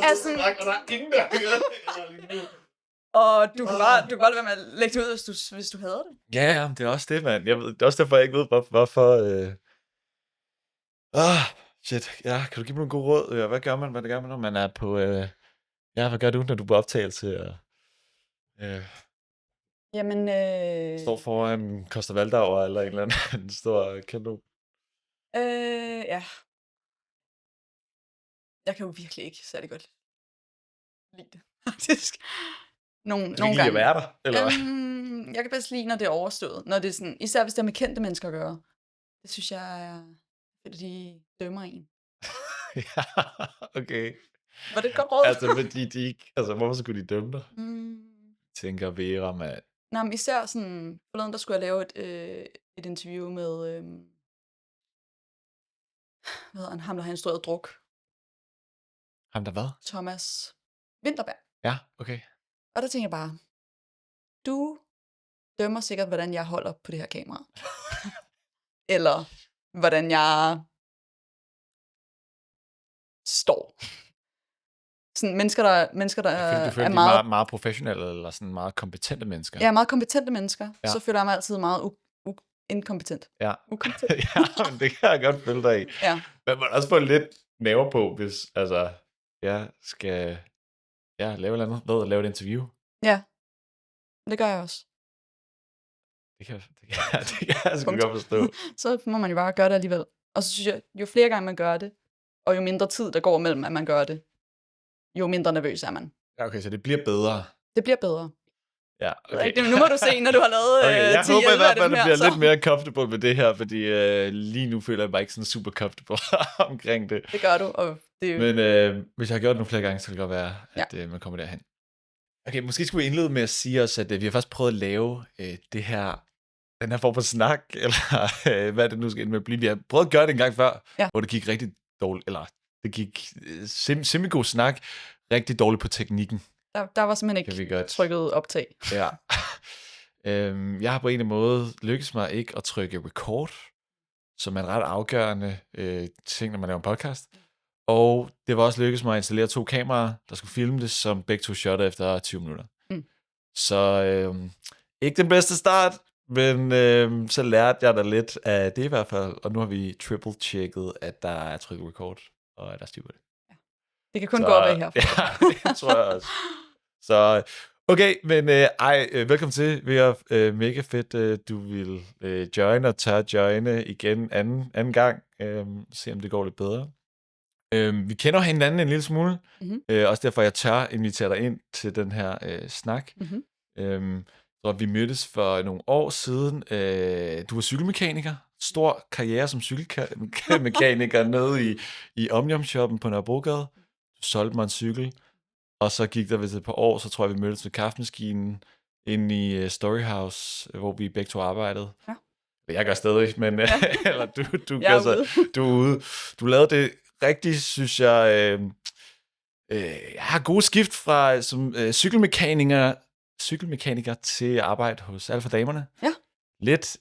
Altså, og der er ingen, der hører det. og du kan bare lade være med at lægge det ud, hvis du hader det. Ja, det er også det, mand. Det er også derfor, jeg ikke ved, hvorfor... Shit. Ja, kan du give mig nogle gode råd? Hvad gør man, når man er på... hvad gør du, når du er på optagelse? Jamen, Står foran Costa Valdauer eller en eller anden stor kæmpe... ja. Jeg kan jo virkelig ikke særlig godt lide det, faktisk. Nogle gange. at være der, eller hvad? Jeg kan bedst lide, når det er overstået. Når det er sådan, især hvis det er med kendte mennesker at gøre. Det synes jeg er fedt, at de dømmer en. Ja, okay. Var det et godt råd? Altså, fordi de ikke... Altså, hvorfor skulle de dømme dig? Tænker Vera, mand. Nej, men især sådan... Forleden, der skulle jeg lave et interview med... hvad hedder han? Ham, der har instrueret Druk. Ham der hvad? Thomas Vinterberg. Ja, okay. Og der tænker jeg bare... Du dømmer sikkert, hvordan jeg holder på det her kamera. Eller hvordan jeg står. Sådan mennesker, der Du føler, er de meget... meget professionelle, eller sådan meget kompetente mennesker. Ja, meget kompetente mennesker. Ja. Så føler jeg mig altid meget inkompetent. Ja. Ukompetent. Ja, men det kan jeg godt følge dig i. Ja. Men man også få lidt nerver på, hvis jeg skal lave et eller andet, lave et interview. Ja, det gør jeg også. Det kan jeg sgu godt forstå. Så må man jo bare gøre det alligevel. Og så synes jeg, jo flere gange man gør det, og jo mindre tid der går mellem, at man gør det, jo mindre nervøs er man. Ja, okay, så det bliver bedre. Det bliver bedre. Ja, okay. Nu må du se, når du har lavet okay, jeg 10 håber i hvert fald, det at det bliver lidt mere comfortable med det her, fordi lige nu føler jeg mig ikke sådan super comfortable omkring det. Det gør du, og det er jo... Men hvis jeg har gjort det nogle flere gange, så kan det godt være, at man kommer derhen. Okay, måske skulle vi indlede med at sige os, at vi har faktisk prøvet at lave den her form for snak, eller hvad det nu skal ind med at blive. Vi har prøvet at gøre det en gang før, hvor det gik rigtig dårligt, eller det gik semi-god snak, rigtig dårligt på teknikken. Der var simpelthen ikke trykket optag. Ja. Jeg har på en eller anden måde lykkes mig ikke at trykke record, som er en ret afgørende ting, når man laver en podcast. Og det var også lykkedes mig at installere 2 kameraer, der skulle filme det, som begge 2 shotter efter 20 minutter. Så ikke den bedste start, men så lærte jeg da lidt af det i hvert fald. Og nu har vi triple-checket, at der er trykket record, og at der er styr på det. Ja. Det kan kun gå opad herfra. Ja, det tror jeg også. Så okay, men velkommen til. Vi er mega fedt, du vil joine og tør joine igen anden gang. Se om det går lidt bedre. Vi kender hinanden en lille smule. Også derfor jeg tør invitere dig ind til den her snak. Så vi mødtes for nogle år siden. Du var cykelmekaniker. Stor karriere som cykelmekaniker nede i Omnium-shoppen på Nørrebrogade. Du solgte mig en cykel. Og så gik der vist et par år, så tror jeg, vi mødtes ved kaffemaskinen inde i Storyhouse, hvor vi begge to arbejdede. Ja. Jeg gør stadig, men eller du er ude. Du lavede det rigtig, synes jeg, jeg har gode skift fra som cykelmekaniker til at arbejde hos Alfa Damerne. Ja. Lidt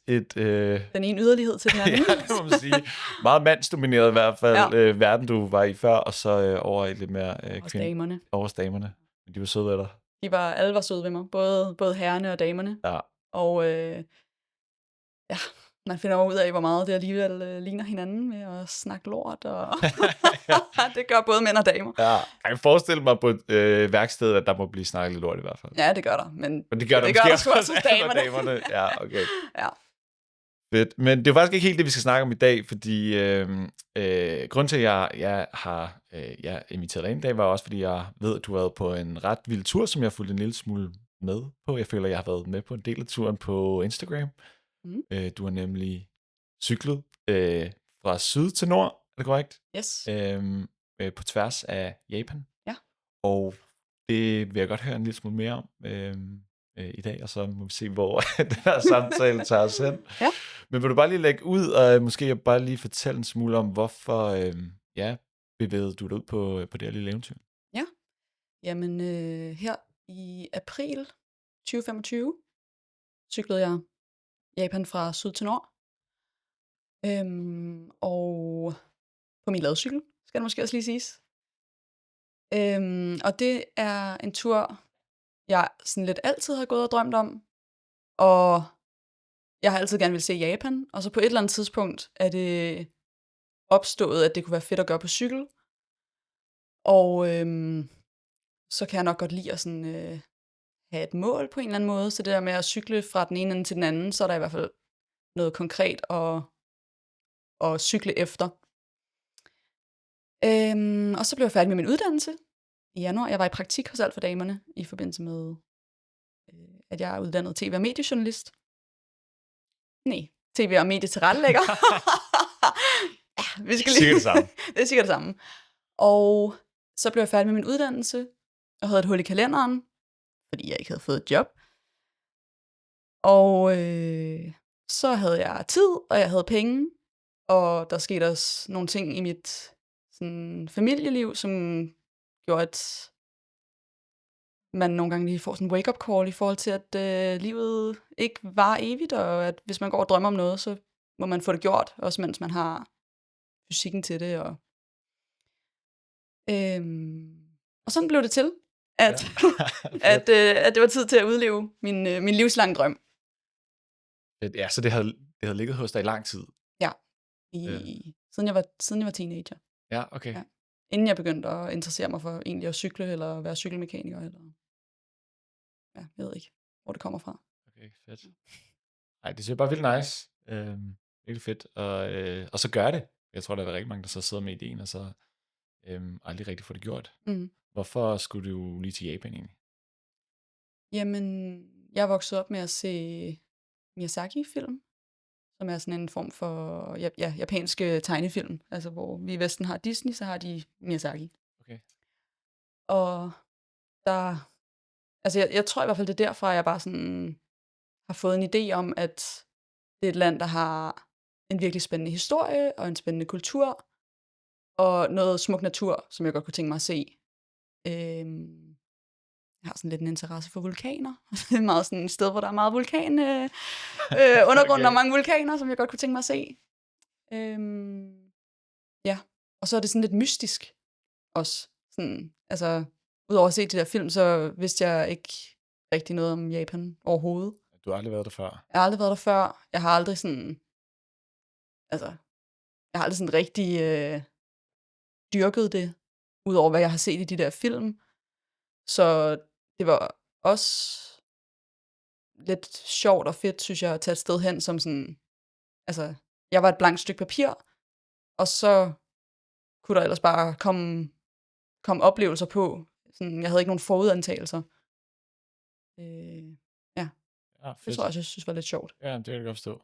den ene yderlighed til den anden. Ja, det må man sige. Meget mandsdomineret i hvert fald, verden du var i før, og så over i lidt mere damerne. Over damerne. Men de var søde ved dig. Alle var søde ved mig, både herrerne og damerne. Ja. Og man finder ud af, hvor meget det alligevel ligner hinanden med at snakke lort. Og det gør både mænd og damer. Ja, jeg kan forestille mig på et værksted, at der må blive snakket lidt lort i hvert fald. Ja, det gør der. Men det gør der sgu også hos damerne. Ja, okay. Ja. Fedt. Men det er faktisk ikke helt det, vi skal snakke om i dag, fordi grunden til, at jeg har inviteret dig ind i dag, var også, fordi jeg ved, at du har været på en ret vild tur, som jeg har fulgt en lille smule med på. Jeg føler, at jeg har været med på en del af turen på Instagram. Du har nemlig cyklet fra syd til nord, er det korrekt? Yes. På tværs af Japan. Ja. Og det vil jeg godt høre en lille smule mere om. i dag, og så må vi se, hvor den her samtale tager os hen. Ja. Men vil du bare lige lægge ud, og måske bare lige fortælle en smule om, hvorfor bevægede du dig ud på det her lille eventyr? Ja. Jamen, her i april 2025 cyklede jeg Japan fra syd til nord. Og på min ladcykel, skal det måske også lige siges. Og det er en tur, jeg sådan lidt altid har gået og drømt om. Og jeg har altid gerne vil se Japan. Og så på et eller andet tidspunkt er det opstået, at det kunne være fedt at gøre på cykel. Og så kan jeg nok godt lide at sådan, have et mål på en eller anden måde. Så det der med at cykle fra den ene ende til den anden, så er der i hvert fald noget konkret at cykle efter. Og så blev jeg færdig med min uddannelse i januar. Jeg var i praktik hos Alt for Damerne i forbindelse med, at jeg er uddannet tv- og mediejournalist. Nej, tv- og medietilrettelægger. Ja, vi skal lige... Sikkert det samme. Det er sikkert det samme. Og så blev jeg færdig med min uddannelse, og havde et hul i kalenderen, fordi jeg ikke havde fået et job. Og så havde jeg tid, og jeg havde penge, og der skete også nogle ting i mit sådan, familieliv, som gjorde, at man nogle gange lige får sådan en wake-up call i forhold til, at livet ikke var evigt, og at hvis man går og drømmer om noget, så må man få det gjort, også mens man har fysikken til det. Og sådan blev det til, at, at det var tid til at udleve min livslange drøm. Ja, så det havde ligget hos dig i lang tid? Ja, siden jeg var teenager. Ja, okay. Ja. Inden jeg begyndte at interessere mig for egentlig at cykle, eller være cykelmekaniker, eller ja, jeg ved ikke, hvor det kommer fra. Okay, fedt. Ej, det synes jeg bare vildt nice. Virkelig fedt. Og så gør det. Jeg tror, der er rigtig mange, der så sidder med ideen, og så aldrig rigtig får det gjort. Mm. Hvorfor skulle du lige til Japan egentlig? Jamen, jeg er vokset op med at se Miyazaki-film, som er sådan en form for japanske tegnefilm. Altså, hvor vi i Vesten har Disney, så har de Miyazaki. Okay. Og der... Altså, jeg tror i hvert fald, det er derfra, jeg bare sådan har fået en idé om, at det er et land, der har en virkelig spændende historie, og en spændende kultur, og noget smuk natur, som jeg godt kunne tænke mig at se. Jeg har sådan lidt en interesse for vulkaner. Det er meget sådan et sted, hvor der er meget vulkan, undergrund og mange vulkaner, som jeg godt kunne tænke mig at se. Ja, og så er det sådan lidt mystisk også. Sådan, altså, udover at se de der film, så vidste jeg ikke rigtig noget om Japan overhovedet. Du har aldrig været der før? Jeg har aldrig været der før. Jeg har aldrig sådan... Altså, jeg har aldrig sådan rigtig dyrket det, udover hvad jeg har set i de der film. Så det var også lidt sjovt og fedt, synes jeg, at tage et sted hen, som sådan... Altså, jeg var et blankt stykke papir, og så kunne der ellers bare komme oplevelser på. Sådan, jeg havde ikke nogen forudantagelser. Ja, det tror jeg synes var lidt sjovt. Ja, det kan jeg godt forstå.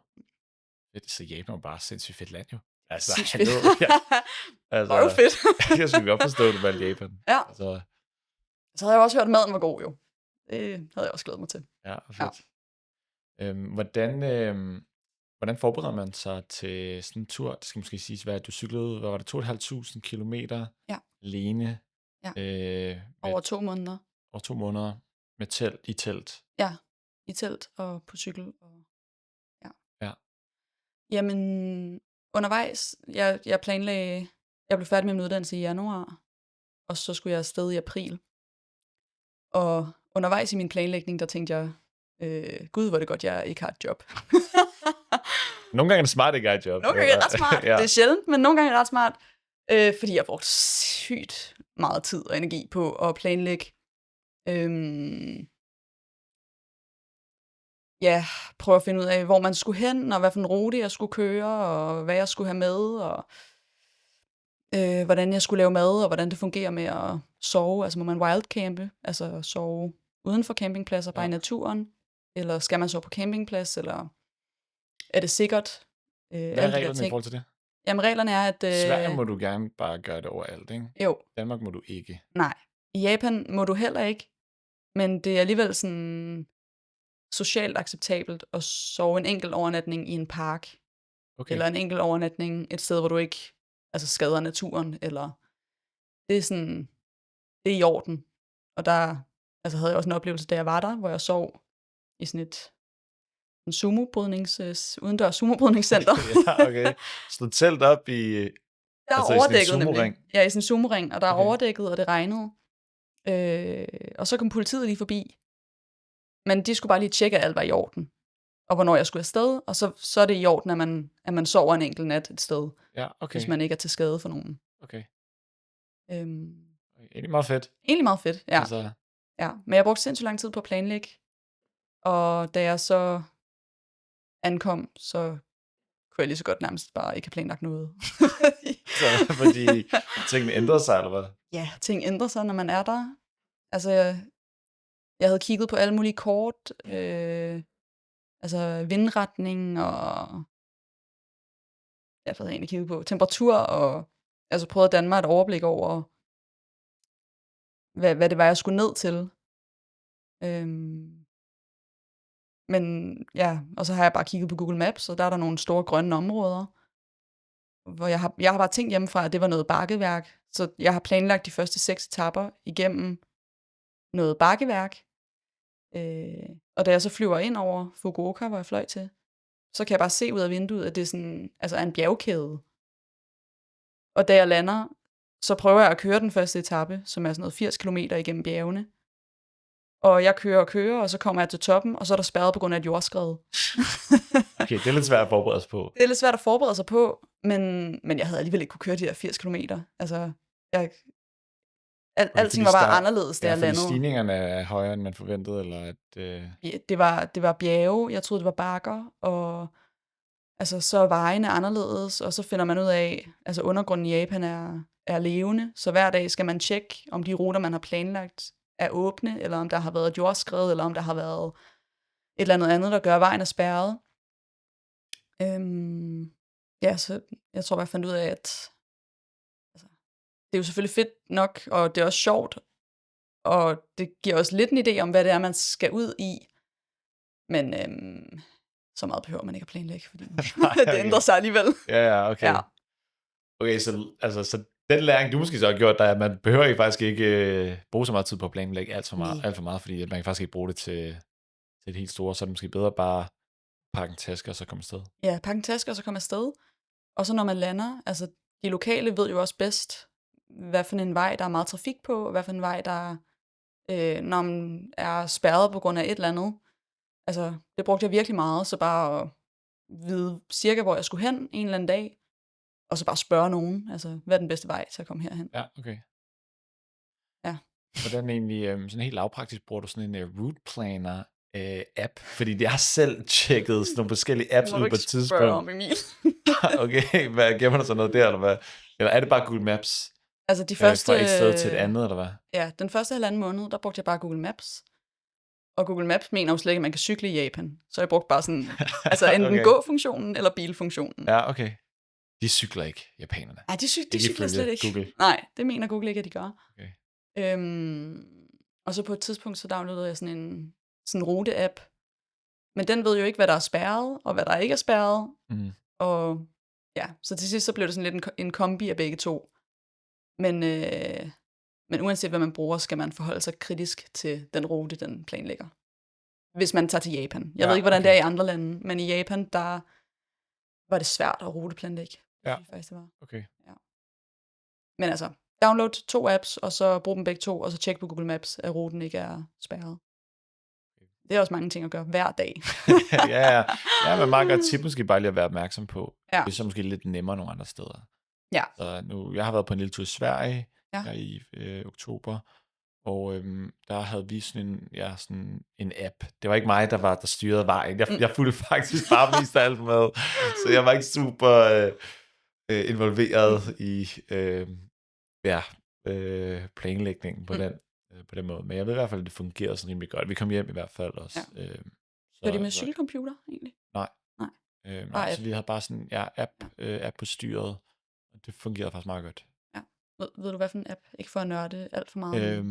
Så Japan var bare sindssygt fedt land jo. Altså, Sindssygt hallo. fedt. Ja. Det var jo fedt. Jeg skulle godt forstå det med Japan. Ja. Altså, Så havde jeg også hørt, at maden var god jo. Det havde jeg også glædet mig til. ja, fedt. Ja. Hvordan forbereder man sig til sådan en tur? Det skal måske siges, hvad du cyklede, hvad var det, 2.500 kilometer alene? Ja. Over 2 måneder. Over 2 måneder med telt. Ja, i telt og på cykel. Og ja. Jamen, undervejs, jeg planlagde, jeg blev færdig med min uddannelse i januar, og så skulle jeg afsted i april. Og undervejs i min planlægning, der tænkte jeg, gud, hvor er det godt, jeg ikke har et job. Nogle gange er det smart, ikke har et job. Nogle gange er det ret smart. Ja. Det er sjældent, men nogle gange er det ret smart. Fordi jeg har brugt sygt meget tid og energi på at planlægge. Prøve at finde ud af, hvor man skulle hen, og hvad for en rute jeg skulle køre, og hvad jeg skulle have med, og hvordan jeg skulle lave mad, og hvordan det fungerer med at sove. Altså må man wildcampe, altså sove uden for campingpladser, bare i naturen, eller skal man sove på campingplads, eller er det sikkert? Hvad er reglerne i forhold til det? Jamen reglerne er, at... Sverige må du gerne bare gøre det overalt, ikke? Jo. Danmark må du ikke. Nej. I Japan må du heller ikke, men det er alligevel sådan... socialt acceptabelt at sove en enkelt overnatning i en park, Okay. eller en enkelt overnatning et sted, hvor du ikke skader naturen, eller det er sådan, det er i orden. Og der havde jeg også en oplevelse, da jeg var der, hvor jeg sov i sådan en udendørs sumobrydningscenter. Ja, okay. Slå telt op i, Der er altså i sådan en overdækket nemlig. sumoring. Ja, i sådan en sumoring, og der er Okay. overdækket, og det regnede. Og så kom politiet lige forbi. Men de skulle bare lige tjekke, at alt var i orden. Og hvornår jeg skulle afsted. Og så er det i orden, at man sover en enkelt nat et sted, Ja, okay. hvis man ikke er til skade for nogen. Okay. Øhm, Egentlig meget fedt. egentlig meget fedt, ja. Altså, Ja, men jeg brugte sindssygt lang tid på at planlægge, og da jeg så ankom, så kunne jeg lige så godt nærmest bare ikke have planlagt noget. så fordi tingene ændrede sig, eller hvad? Ja, ting ændrer sig, når man er der. Altså, jeg havde kigget på alle mulige kort, vindretning, og jeg havde egentlig kigget på temperatur, og prøvet at danne mig et overblik over, hvad det var, jeg skulle ned til. Men ja, og så har jeg bare kigget på Google Maps, og der er der nogle store grønne områder, hvor jeg har bare tænkt hjemmefra, at det var noget bakkeværk. Så jeg har planlagt de første 6 etaper igennem noget bakkeværk. Og da jeg så flyver ind over Fukuoka, hvor jeg fløj til, så kan jeg bare se ud af vinduet, at det er sådan, er en bjergkæde. Og da jeg lander, så prøver jeg at køre den første etape, som er sådan noget 80 km igennem bjergene. Og jeg kører, og så kommer jeg til toppen, og så er der spærret på grund af et jordskred. Okay, det er lidt svært at forberede sig på. Det er lidt svært at forberede sig på, men jeg havde alligevel ikke kunne køre de der 80 km. Altså, alting var bare anderledes, da jeg landede. Fordi stigningerne er højere, end man forventede, eller at... Ja, det var bjerge, jeg troede, det var bakker, og så er vejene anderledes, og så finder man ud af, undergrunden i Japan er levende, så hver dag skal man tjekke, om de ruter, man har planlagt, er åbne, eller om der har været et jordskred, eller om der har været et eller andet, der gør, at vejen er spærret. Ja, så jeg tror bare, jeg fandt ud af, at det er jo selvfølgelig fedt nok, og det er også sjovt, og det giver også lidt en idé om, hvad det er, man skal ud i. Men så meget behøver man ikke at planlægge, fordi det ændrer sig alligevel. Ja, okay. Ja. Okay, så den læring, du måske så har gjort, der er, at man behøver faktisk ikke bruge så meget tid på at planlægge alt for meget, fordi at man kan faktisk ikke bruge det til et helt stort, så er det måske bedre bare pakke en taske og så komme afsted. Ja, pakke en taske og så komme afsted. Og så når man lander, de lokale ved jo også bedst, hvad for en vej, der er meget trafik på, og hvad for en vej, der når man er spærret på grund af et eller andet. Det brugte jeg virkelig meget, så bare at vide cirka, hvor jeg skulle hen en eller anden dag, og så bare spørge nogen, hvad er den bedste vej til at komme herhen. Ja, okay. Ja. Hvordan egentlig, sådan helt lavpraktisk, bruger du sådan en route planner app? Fordi jeg har selv tjekket sådan nogle forskellige apps ud på et tidspunkt. Om, Emil. Okay, gemmer der så noget der, eller hvad? Eller er det bare Google Maps? De første... fra et sted til et andet, eller hvad? Ja, den første 1,5 måned, der brugte jeg bare Google Maps. Og Google Maps mener jo slet ikke, at man kan cykle i Japan. Så jeg brugte bare sådan, enten okay. Gå-funktionen eller bilfunktionen. Ja, okay. De cykler ikke, japanerne. Nej, de cykler slet ikke. Google. Nej, det mener Google ikke, at de gør. Okay. Og så på et tidspunkt, så downloadede jeg sådan en rute-app. Men den ved jo ikke, hvad der er spærret, og hvad der ikke er spærret. Mm. Og ja, så til sidst, så blev det sådan lidt en kombi af begge to. Men uanset hvad man bruger, skal man forholde sig kritisk til den rute, den planlægger. Hvis man tager til Japan. Jeg ved ikke, hvordan det er i andre lande, men i Japan, der var det svært at ruteplanlægge. Ja, faktisk, det var. Okay. Ja. Men download 2 apps, og så brug dem begge to, og så tjek på Google Maps, at ruten ikke er spærret. Det er også mange ting at gøre hver dag. ja, men meget godt tip måske bare lige at være opmærksom på. Ja. Det er så måske lidt nemmere nogle andre steder. Ja. Så nu, jeg har været på en lille tur i Sverige her i oktober, og der havde vi sådan en app. Det var ikke mig, der styrede vejen. Jeg fulgte faktisk bare mest af alt med, så jeg var ikke super involveret i planlægningen på den måde. Men jeg ved i hvert fald, at det fungerede sådan rimelig godt. Vi kom hjem i hvert fald også. Ja. Var det med cykelcomputer egentlig? Nej. Så vi havde bare sådan app på styret, og det fungerede faktisk meget godt. Ja. Ved du, hvad for en app? Ikke for at nørde alt for meget.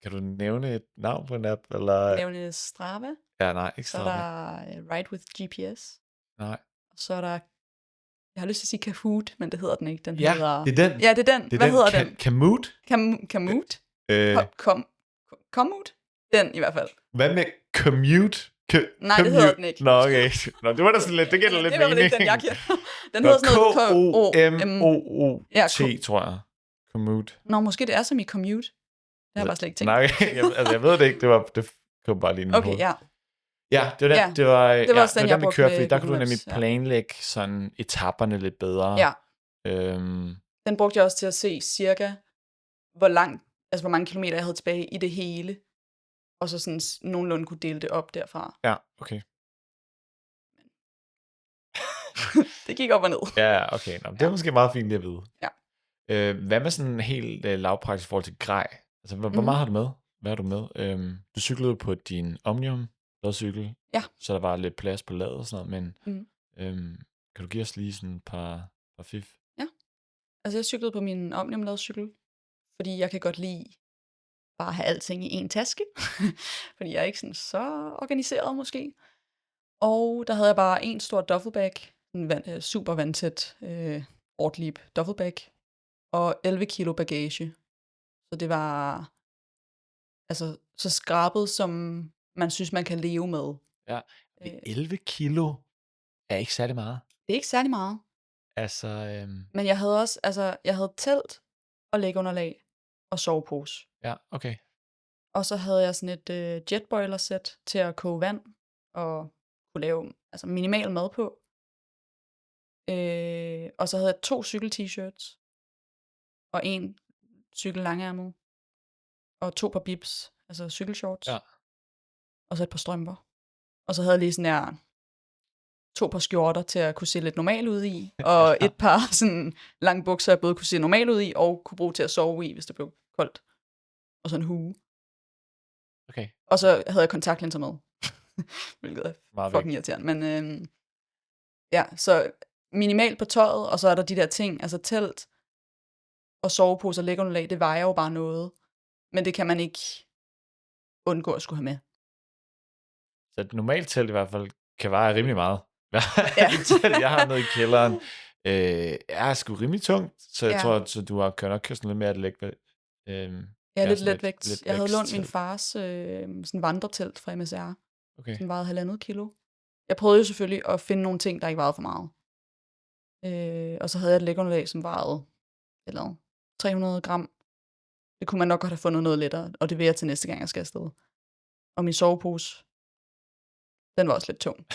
Kan du nævne et navn på en app? Eller? Nævne Strava. Ja, nej, ikke Så er Strava. der Ride with GPS. Nej. Og så er der, jeg har lyst til at sige Kahoot, men det hedder den ikke. Den Ja, hedder, det er den. Ja, det er den. Det er Hvad den. hedder den? Kamoot? Kamoot? Komoot? Den i hvert fald. Hvad med Commute? Nej, det hedder den ikke. Nå, okay. Nå, det var da sådan lidt, det gælder lidt Det var mening. ikke den, jeg kender. Den hedder sådan noget K-O-M-O-O-T, tror jeg. Commute. Nå, måske det er som i commute. Det har jeg bare slet ikke tænkt. Nej, jeg ved det ikke. Det kom bare lige nu. Okay, ja. Ja, det var den, Ja, det var det var også den, jeg vi brugte kørte, med fordi der kunne du Google nemlig Maps, ja. planlægge sådan etaperne lidt bedre. Ja, Øhm, den brugte jeg også til at se cirka, hvor mange kilometer jeg havde tilbage i det hele. Og så sådan nogenlunde kunne dele det op derfra. ja, okay. Det gik op og ned. Ja, okay. Nå, det er måske meget fint lige at vide. Ja. Hvad med sådan helt lavpraktisk i forhold til grej? Altså, hvor meget har du med? Hvad har du med? Du cyklede på din Omnium ladcykel. Ja. Så der var lidt plads på ladet og sådan noget, men Mm. kan du give os lige sådan et par fif? Ja. Altså, jeg cyklede på min Omnium ladcykel, fordi jeg kan godt lide bare at have alting i en taske. Fordi jeg er ikke sådan så organiseret måske. Og der havde jeg bare en stor duffelbag, en super vandtæt Ortlieb duffelbag, og 11 kilo bagage. Så det var altså så skrabet, som man synes, man kan leve med. Ja. 11 kilo er ikke særlig meget. Det er ikke særlig meget. Altså, Men jeg havde også, jeg havde telt og lægunderlag og sovepose. ja, okay. Og så havde jeg sådan et jetboiler-sæt til at koge vand og kunne lave minimal mad på. Og så havde jeg 2 cykel-t-shirts og en cykel langærmet og 2 par bibs, altså cykelshorts. Ja. Og så et par strømper. Og så havde jeg lige sådan der 2 par skjorter til at kunne se lidt normal ud i, og et par sådan lange bukser, jeg både kunne se normal ud i, og kunne bruge til at sove i, hvis det blev koldt. Og så en hue. Okay. Og så havde jeg kontaktlinser med. Hvilket er Meget fucking irriterende. Men ja, så minimalt på tøjet, og så er der de der ting, altså telt og sovepose og lægunderlag, det vejer jo bare noget. Men det kan man ikke undgå at skulle have med. Så et normalt telt i hvert fald kan veje rimelig meget. Ja. Det telt, jeg har nede i kælderen, er sgu rimelig tungt, så jeg tror, at du har nok kørt sådan lidt mere at lægge. Ja, lidt letvægt. Lidt Jeg havde lånt væksttelt. min fars sådan vandretelt fra MSR. Okay. Den vejede 1,5 kilo. Jeg prøvede jo selvfølgelig at finde nogle ting, der ikke vejede for meget. Og så havde jeg et lægunderlag, som vejede 300 gram. Det kunne man nok godt have fundet noget lettere, og det vil jeg til næste gang, jeg skal afsted. Og min sovepose, den var også lidt tung.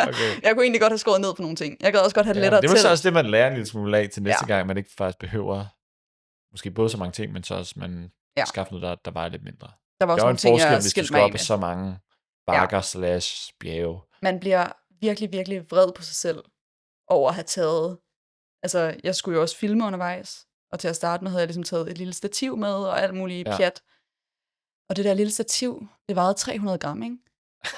Okay. Jeg kunne egentlig godt have skåret ned på nogle ting. Jeg gad også godt have det lettere det var til. så også det, man lærer en lille smule af til næste gang, man ikke faktisk behøver måske både så mange ting, men så også man skaffer noget, der vejer lidt mindre. Der var også en nogle ting, forskel, jeg hvis du skilte skal mig op af af med. så mange bakker / bjerge. Man bliver virkelig, virkelig vred på sig selv over at have taget. Altså, jeg skulle jo også filme undervejs, og til at starte med havde jeg ligesom taget et lille stativ med, og alt muligt pjat. Og det der lille stativ, det vejede 300 gram, ikke?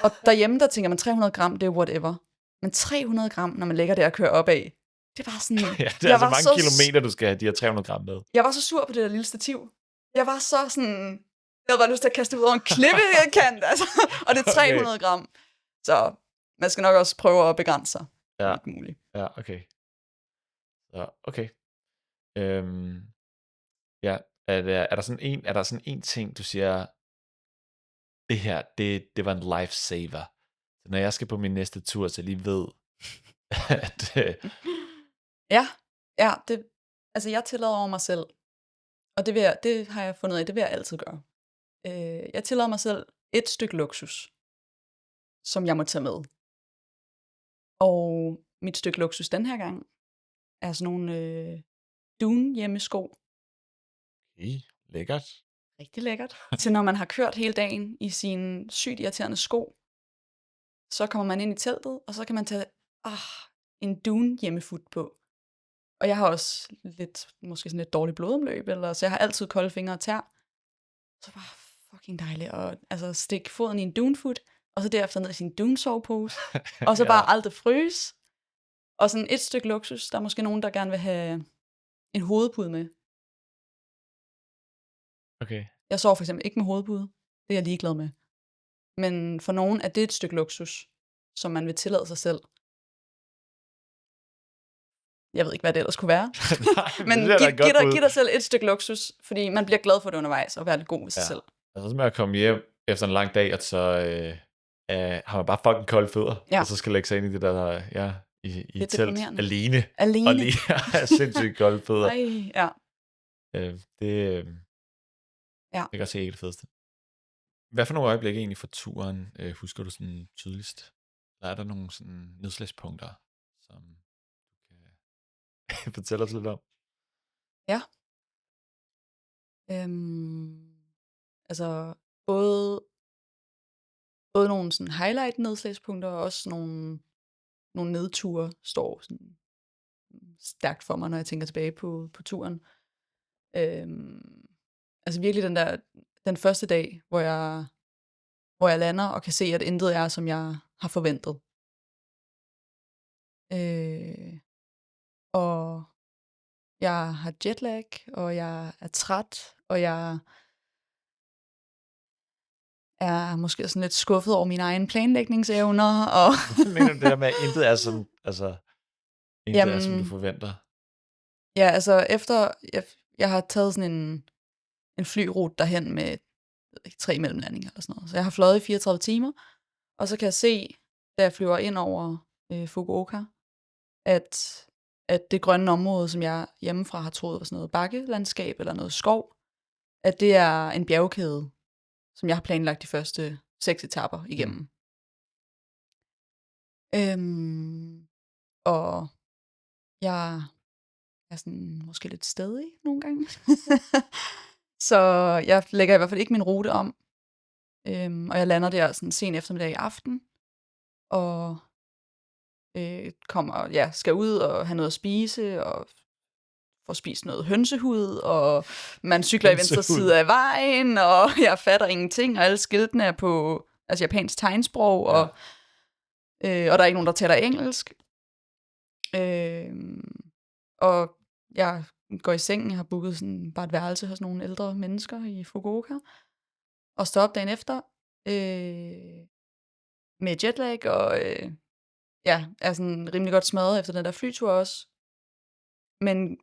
Og derhjemme, der tænker man, 300 gram, det er whatever. Men 300 gram, når man lægger det og kører opad, det var sådan... Ja, det er altså mange kilometer, du skal have de her 300 gram med. Jeg var så sur på det der lille stativ. Jeg var så sådan... Jeg havde bare lyst til at kaste det ud over en klippekant, altså. Og det er 300 gram. Så man skal nok også prøve at begrænse sig. Ja, muligt. Ja, okay. Så, okay. Ja, er der sådan en ting, du siger, det her, det var en lifesaver. Så når jeg skal på min næste tur, så jeg lige ved, at... Ja, det, altså jeg tillader over mig selv, og det har jeg fundet af, det vil jeg altid gøre. Jeg tillader mig selv et stykke luksus, som jeg må tage med. Og mit stykke luksus den her gang er sådan nogle Dune hjemmesko. Lækkert. Rigtig lækkert. Til når man har kørt hele dagen i sine sygt irriterende sko, så kommer man ind i teltet, og så kan man tage en Dune hjemmefut på. Og jeg har også måske sådan lidt dårligt blodomløb, så jeg har altid kolde fingre og tær. Så bare fucking dejligt at stikke foden i en Dune-foot, og så derefter ned i sin Dune-sovepose, og så bare aldrig fryse. Og sådan et stykke luksus, der er måske nogen, der gerne vil have en hovedpude med. Okay. Jeg sover for eksempel ikke med hovedpude. Det er jeg ligeglad med. Men for nogen er det et stykke luksus, som man vil tillade sig selv. Jeg ved ikke, hvad det ellers kunne være. Nej, Men det er da godt bud. giv dig selv et stykke luksus, fordi man bliver glad for det undervejs, og være lidt god ved sig selv. Altså med at komme hjem efter en lang dag, og så har man bare fucking kolde fødder, og så skal lægge sig ind i det der, i et telt alene. Og lige har sindssygt kolde fødder. Ej, ja. Det kan også se ikke det fedeste. Hvad for nogle øjeblikke egentlig for turen husker du sådan tydeligst? Der er der nogle sådan nedslagspunkter, som du kan fortælle os lidt om? Ja. Altså både nogle sådan highlight nedslagspunkter og også nogle nedture står sådan stærkt for mig, når jeg tænker tilbage på turen. Altså virkelig den første dag, hvor jeg lander og kan se, at intet er, som jeg har forventet. Og jeg har jetlag, og jeg er træt, og jeg er måske sådan lidt skuffet over mine egne planlægningsevner. Og mener du det der med, at intet er som, er, som du forventer? Ja, altså efter jeg har taget sådan en flyrute derhen med 3 mellemlandinger eller sådan noget. Så jeg har fløjet i 34 timer, og så kan jeg se, da jeg flyver ind over Fukuoka, at det grønne område, som jeg hjemmefra har troet var sådan noget bakkelandskab eller noget skov, at det er en bjergkæde, som jeg har planlagt de første 6 etaper igennem. Og jeg er sådan måske lidt stedig nogle gange. Så jeg lægger i hvert fald ikke min rute om. Og jeg lander der sådan sen eftermiddag i aften. Og skal ud og have noget at spise, og får spist noget hønsehud, og man cykler i venstre side af vejen, og jeg fatter ingenting, og alle skiltene er på japansk tegnsprog, og der er ikke nogen, der taler engelsk. Og jeg går i sengen, jeg har booket sådan bare et værelse hos nogle ældre mennesker i Fukuoka, og står op dagen efter med jetlag, og er sådan rimelig godt smadret efter den der flytur også. Men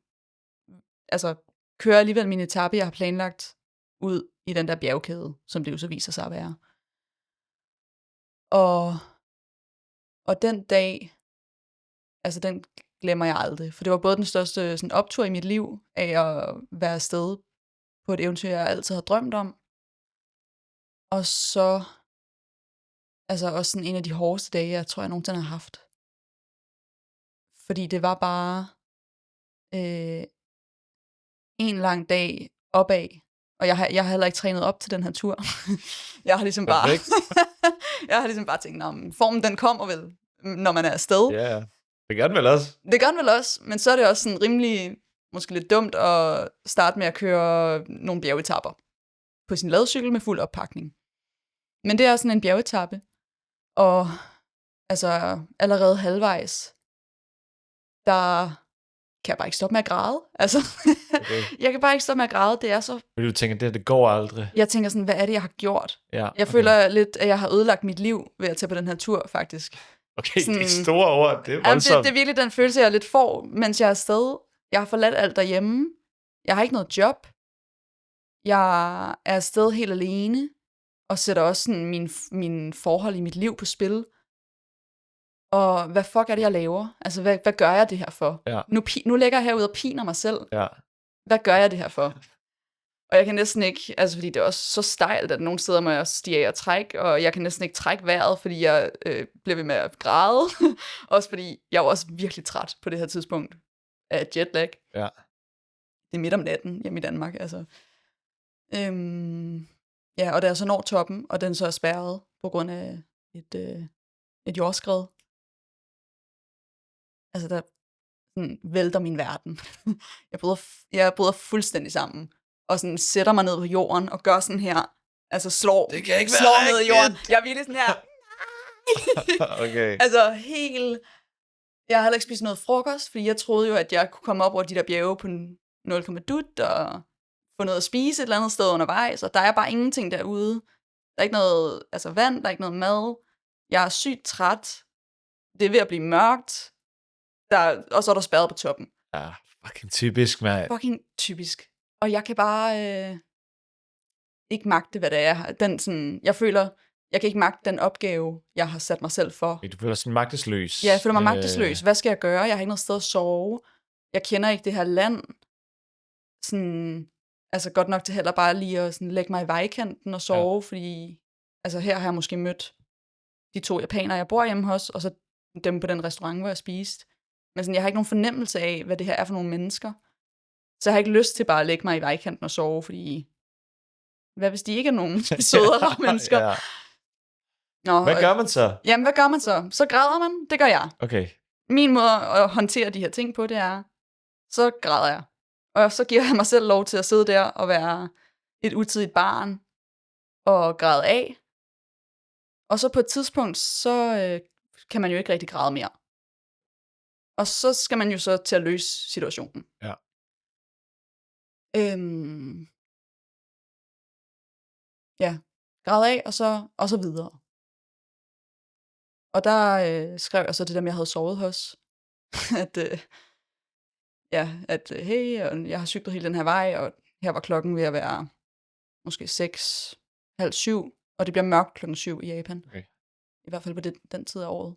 altså kører alligevel min etape, jeg har planlagt ud i den der bjergkæde, som det jo så viser sig at være. Og den dag, altså den glemmer jeg aldrig, for det var både den største sådan, optur i mit liv af at være afsted på et eventyr, jeg altid har drømt om. Og så altså også sådan en af de hårdeste dage, jeg tror, jeg nogensinde har haft. Fordi det var bare en lang dag opad, og jeg har heller ikke trænet op til den her tur. Jeg har ligesom bare tænkt, formen den kommer vel, når man er afsted. Ja, det gør den vel også. Det gør den vel også, men så er det også sådan rimelig, måske lidt dumt at starte med at køre nogle bjergetapper på sin ladcykel med fuld oppakning. Men det er sådan en bjergetappe, og altså allerede halvvejs, der kan jeg bare ikke stoppe med at græde. Altså, okay. Jeg kan bare ikke stoppe med at græde. Det er så... Men du tænker, det går aldrig? Jeg tænker sådan, hvad er det, jeg har gjort? Ja, okay. Jeg føler lidt, at jeg har ødelagt mit liv ved at tage på den her tur, faktisk. Okay, sådan, det er store ord. Det er voldsomt. Det er virkelig den følelse, jeg lidt får, mens jeg er afsted. Jeg har forladt alt derhjemme. Jeg har ikke noget job. Jeg er afsted helt alene, og sætter også sådan min forhold i mit liv på spil. Og hvad fuck er det, jeg laver? Altså, hvad gør jeg det her for? Ja. Nu ligger jeg herude og piner mig selv. Ja. Hvad gør jeg det her for? Og jeg kan næsten ikke, altså fordi det er også så stejlt, at nogle steder må jeg stige af og trække, og jeg kan næsten ikke trække vejret, fordi jeg bliver ved med at græde. Også fordi jeg var også virkelig træt på det her tidspunkt af jetlag. Ja. Det er midt om natten hjemme i Danmark, altså. Og da jeg så når toppen, og den så er spærret på grund af et jordskred, altså der sådan vælter min verden. Jeg bryder fuldstændig sammen, og sådan sætter mig ned på jorden, og gør sådan her, altså slår ned i jorden. Jeg er virkelig sådan her. Okay. Altså helt, jeg har heller ikke spist noget frokost, fordi jeg troede jo, at jeg kunne komme op over de der bjerge på 0,2, og få noget at spise et eller andet sted undervejs, og der er bare ingenting derude. Der er ikke noget vand, der er ikke noget mad. Jeg er sygt træt. Det er ved at blive mørkt. Og så er der spærret på toppen. Ja, fucking typisk, mand. Fucking typisk. Og jeg kan bare ikke magte, hvad det er. Jeg føler, jeg kan ikke magte den opgave, jeg har sat mig selv for. Du føler sådan magtesløs. Ja, jeg føler mig magtesløs. Hvad skal jeg gøre? Jeg har ikke noget sted at sove. Jeg kender ikke det her land. Sådan, altså godt nok til heller bare lige at sådan lægge mig i vejkanten og sove, fordi altså her har jeg måske mødt de 2 japanere, jeg bor hjemme hos, og så dem på den restaurant, hvor jeg spiste. Men sådan, jeg har ikke nogen fornemmelse af, hvad det her er for nogle mennesker. Så jeg har ikke lyst til bare at lægge mig i vejkanten og sove, fordi hvad hvis de ikke er nogen søde og rare mennesker? Ja. Nå, Hvad gør man så? Jamen, hvad gør man så? Så græder man. Det gør jeg. Okay. Min måde at håndtere de her ting på, det er, så græder jeg. Og så giver jeg mig selv lov til at sidde der og være et utidigt barn og græde af. Og så på et tidspunkt, så kan man jo ikke rigtig græde mere. Og så skal man jo så til at løse situationen. Ja. Ja, græde af, og så videre. Og der skrev jeg så det der med, jeg havde sovet hos. at hey, jeg har cyklet hele den her vej, og her var klokken ved at være måske 6, halv 7, og det bliver mørkt klokken 7 i Japan. Okay. I hvert fald på den tid af året.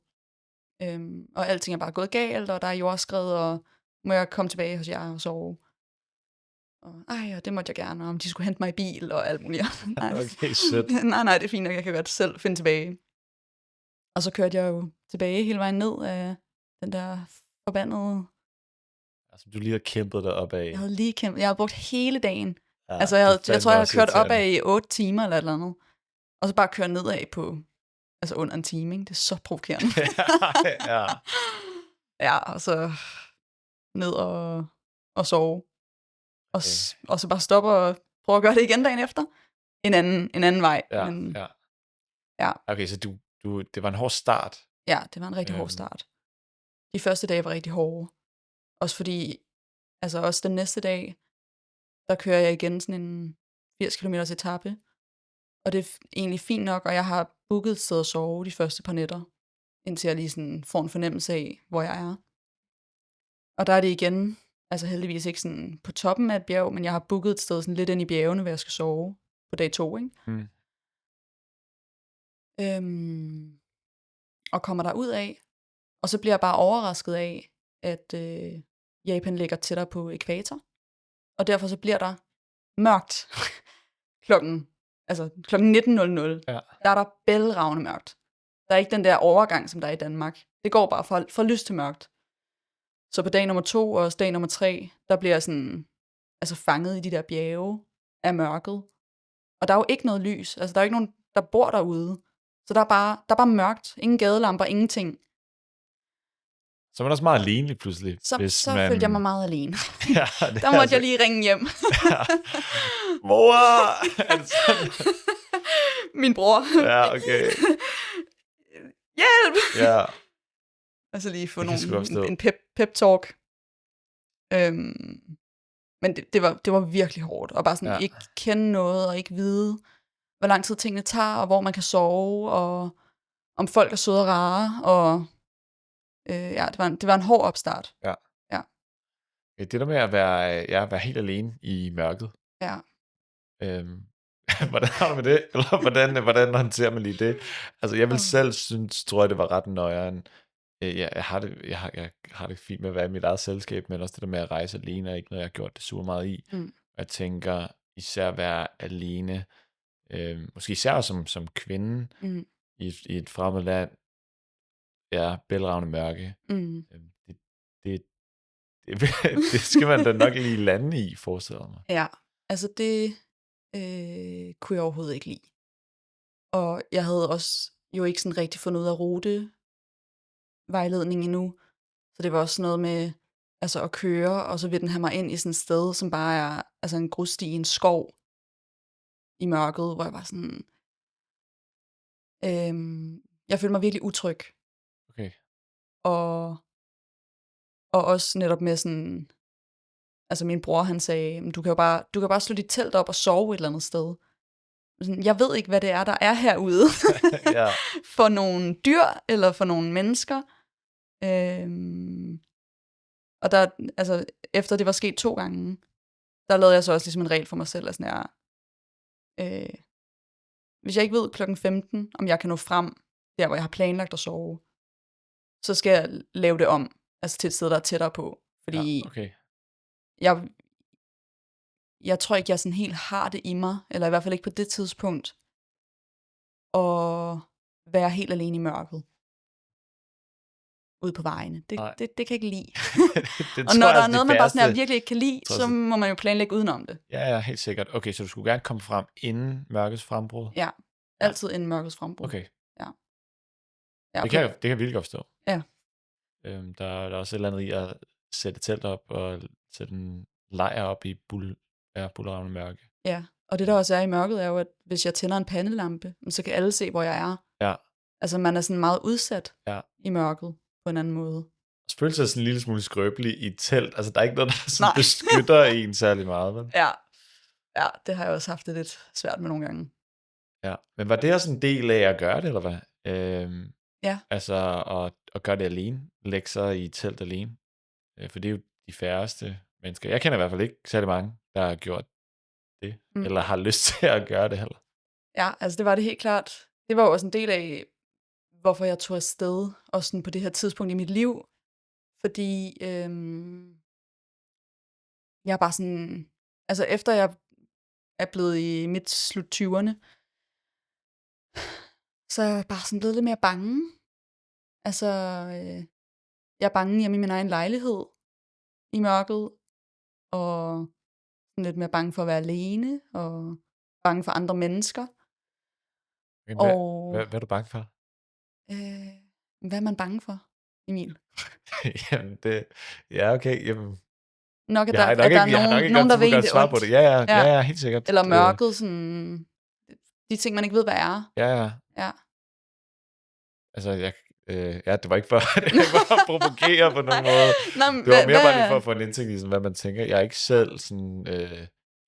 Og alting er bare gået galt, og der er jordskred, og må jeg komme tilbage hos jer og sove. Og det måtte jeg gerne, og om de skulle hente mig i bil og alt muligt. Okay, shit. nej, det er fint nok, jeg kan godt selv finde tilbage. Og så kørte jeg jo tilbage hele vejen ned af den der forbandede... Altså, du lige har kæmpet dig opad. Jeg havde lige kæmpet. Jeg havde brugt hele dagen. Ja, altså, jeg tror, jeg havde kørt opad i 8 timer eller et eller andet. Og så bare køre nedad på... Altså under en time, ikke? Det er så provokerende. Ja. Ja, og så ned og sove. Og så bare stoppe og prøve at gøre det igen dagen efter. En anden vej. Ja, men, ja. Okay, så det var en hård start. Ja, det var en rigtig hård start. De første dage var rigtig hårde. Også fordi, altså også den næste dag, der kører jeg igen sådan en 80 km etape. Og det er egentlig fint nok, og jeg har booket et sted at sove de første par nætter, indtil jeg lige sådan får en fornemmelse af, hvor jeg er. Og der er det igen, altså heldigvis ikke sådan på toppen af et bjerg, men jeg har booket et sted sådan lidt ind i bjergene, hvor jeg skal sove på dag 2, ikke? Og kommer der ud af, og så bliver jeg bare overrasket af, at Japan ligger tættere på ækvator, og derfor så bliver der mørkt klokken 19.00. Ja. Der er der bælragende mørkt. Der er ikke den der overgang, som der er i Danmark. Det går bare fra lys til mørkt. Så på dag nummer 2 og også dag nummer 3, der bliver jeg sådan, altså fanget i de der bjerge af mørket. Og der er jo ikke noget lys. Altså der er ikke nogen, der bor derude. Så der er bare mørkt. Ingen gadelamper, ingenting. Så var der også meget alene lige pludselig. Så følte jeg mig meget alene. Ja, der måtte jeg lige ringe hjem. Ja. Mor! Min bror. Ja, okay. Hjælp! Ja. Altså lige få en pep-talk. Men det var virkelig hårdt. Og bare sådan ikke kende noget, og ikke vide, hvor lang tid tingene tager, og hvor man kan sove, og om folk er søde og rare, og det var en hård opstart. Ja. Det der med at være helt alene i mørket. Ja. Hvordan har du med det? Eller hvordan håndterer man lige det? Altså, jeg vil selv tror jeg, det var ret nøjeren. Jeg har det fint med at være i mit eget selskab, men også det der med at rejse alene er ikke noget, jeg har gjort det super meget i. Jeg tænker især at være alene, måske især som kvinde i et fremmed land, bælragende mørke. Det skal man da nok lige lande i, forestiller mig. Ja, altså det kunne jeg overhovedet ikke lide. Og jeg havde også jo ikke sådan rigtig fundet ud af rutevejledning endnu. Så det var også noget med altså at køre, og så vil den have mig ind i sådan et sted, som bare er altså en grussti i en skov i mørket, hvor jeg var sådan... jeg følte mig virkelig utryg. Okay. Og også netop med sådan... Altså min bror, han sagde, du kan bare slå dit telt op og sove et eller andet sted. Sådan, jeg ved ikke, hvad det er, der er herude. Ja. For nogle dyr, eller for nogle mennesker. Og der, altså, efter det var sket 2 gange, der lavede jeg så også ligesom en regel for mig selv, at sådan her, hvis jeg ikke ved klokken 15, om jeg kan nå frem, der hvor jeg har planlagt at sove, så skal jeg lave det om, altså til et sted, der er tættere på. Fordi okay. jeg tror ikke, jeg sådan helt har det i mig, eller i hvert fald ikke på det tidspunkt, at være helt alene i mørket. Ude på vejene. Det kan jeg ikke lide. Og når der er noget, man bare sådan her virkelig ikke kan lide, så må man jo planlægge udenom det. Ja, helt sikkert. Okay, så du skulle gerne komme frem inden mørkets frembrud? Ja, altid inden mørkets frembrud. Okay. Ja, det kan jeg virkelig godt forstå. Ja. Der er også et eller andet i at sætte telt op og sætte en lejr op i bullerravne mørke. Ja, og det der også er i mørket er jo, at hvis jeg tænder en pandelampe, så kan alle se, hvor jeg er. Ja. Altså man er sådan meget udsat i mørket på en anden måde. Følelsen er sådan en lille smule skrøbelig i et telt. Altså der er ikke noget, der sådan beskytter en særlig meget. Vel? Ja, det har jeg også haft det lidt svært med nogle gange. Ja, men var det også en del af at gøre det, eller hvad? Ja. Altså at gøre det alene, lægge sig i et telt alene. For det er jo de færreste mennesker. Jeg kender i hvert fald ikke særlig mange, der har gjort det, eller har lyst til at gøre det heller. Ja, altså det var det helt klart. Det var jo også en del af, hvorfor jeg tog afsted, også sådan på det her tidspunkt i mit liv. Fordi jeg er bare sådan, altså efter jeg er blevet i midt slut 20'erne, så er jeg bare sådan blevet lidt mere bange. Altså, jeg er bange hjemme i min egen lejlighed i mørket, og lidt mere bange for at være alene, og bange for andre mennesker. Hvad er du bange for? Hvad er man bange for, Emil? Jamen, ja, okay. Jamen, nok, at der er nogen, der ved det ondt. På det. Ja, helt sikkert. Eller mørket, sådan, de ting, man ikke ved, hvad er. Ja. Altså, det var ikke for at provokere på nogen måde. Det var mere bare lige for at få en indsigt i, sådan, hvad man tænker. Jeg er ikke selv sådan,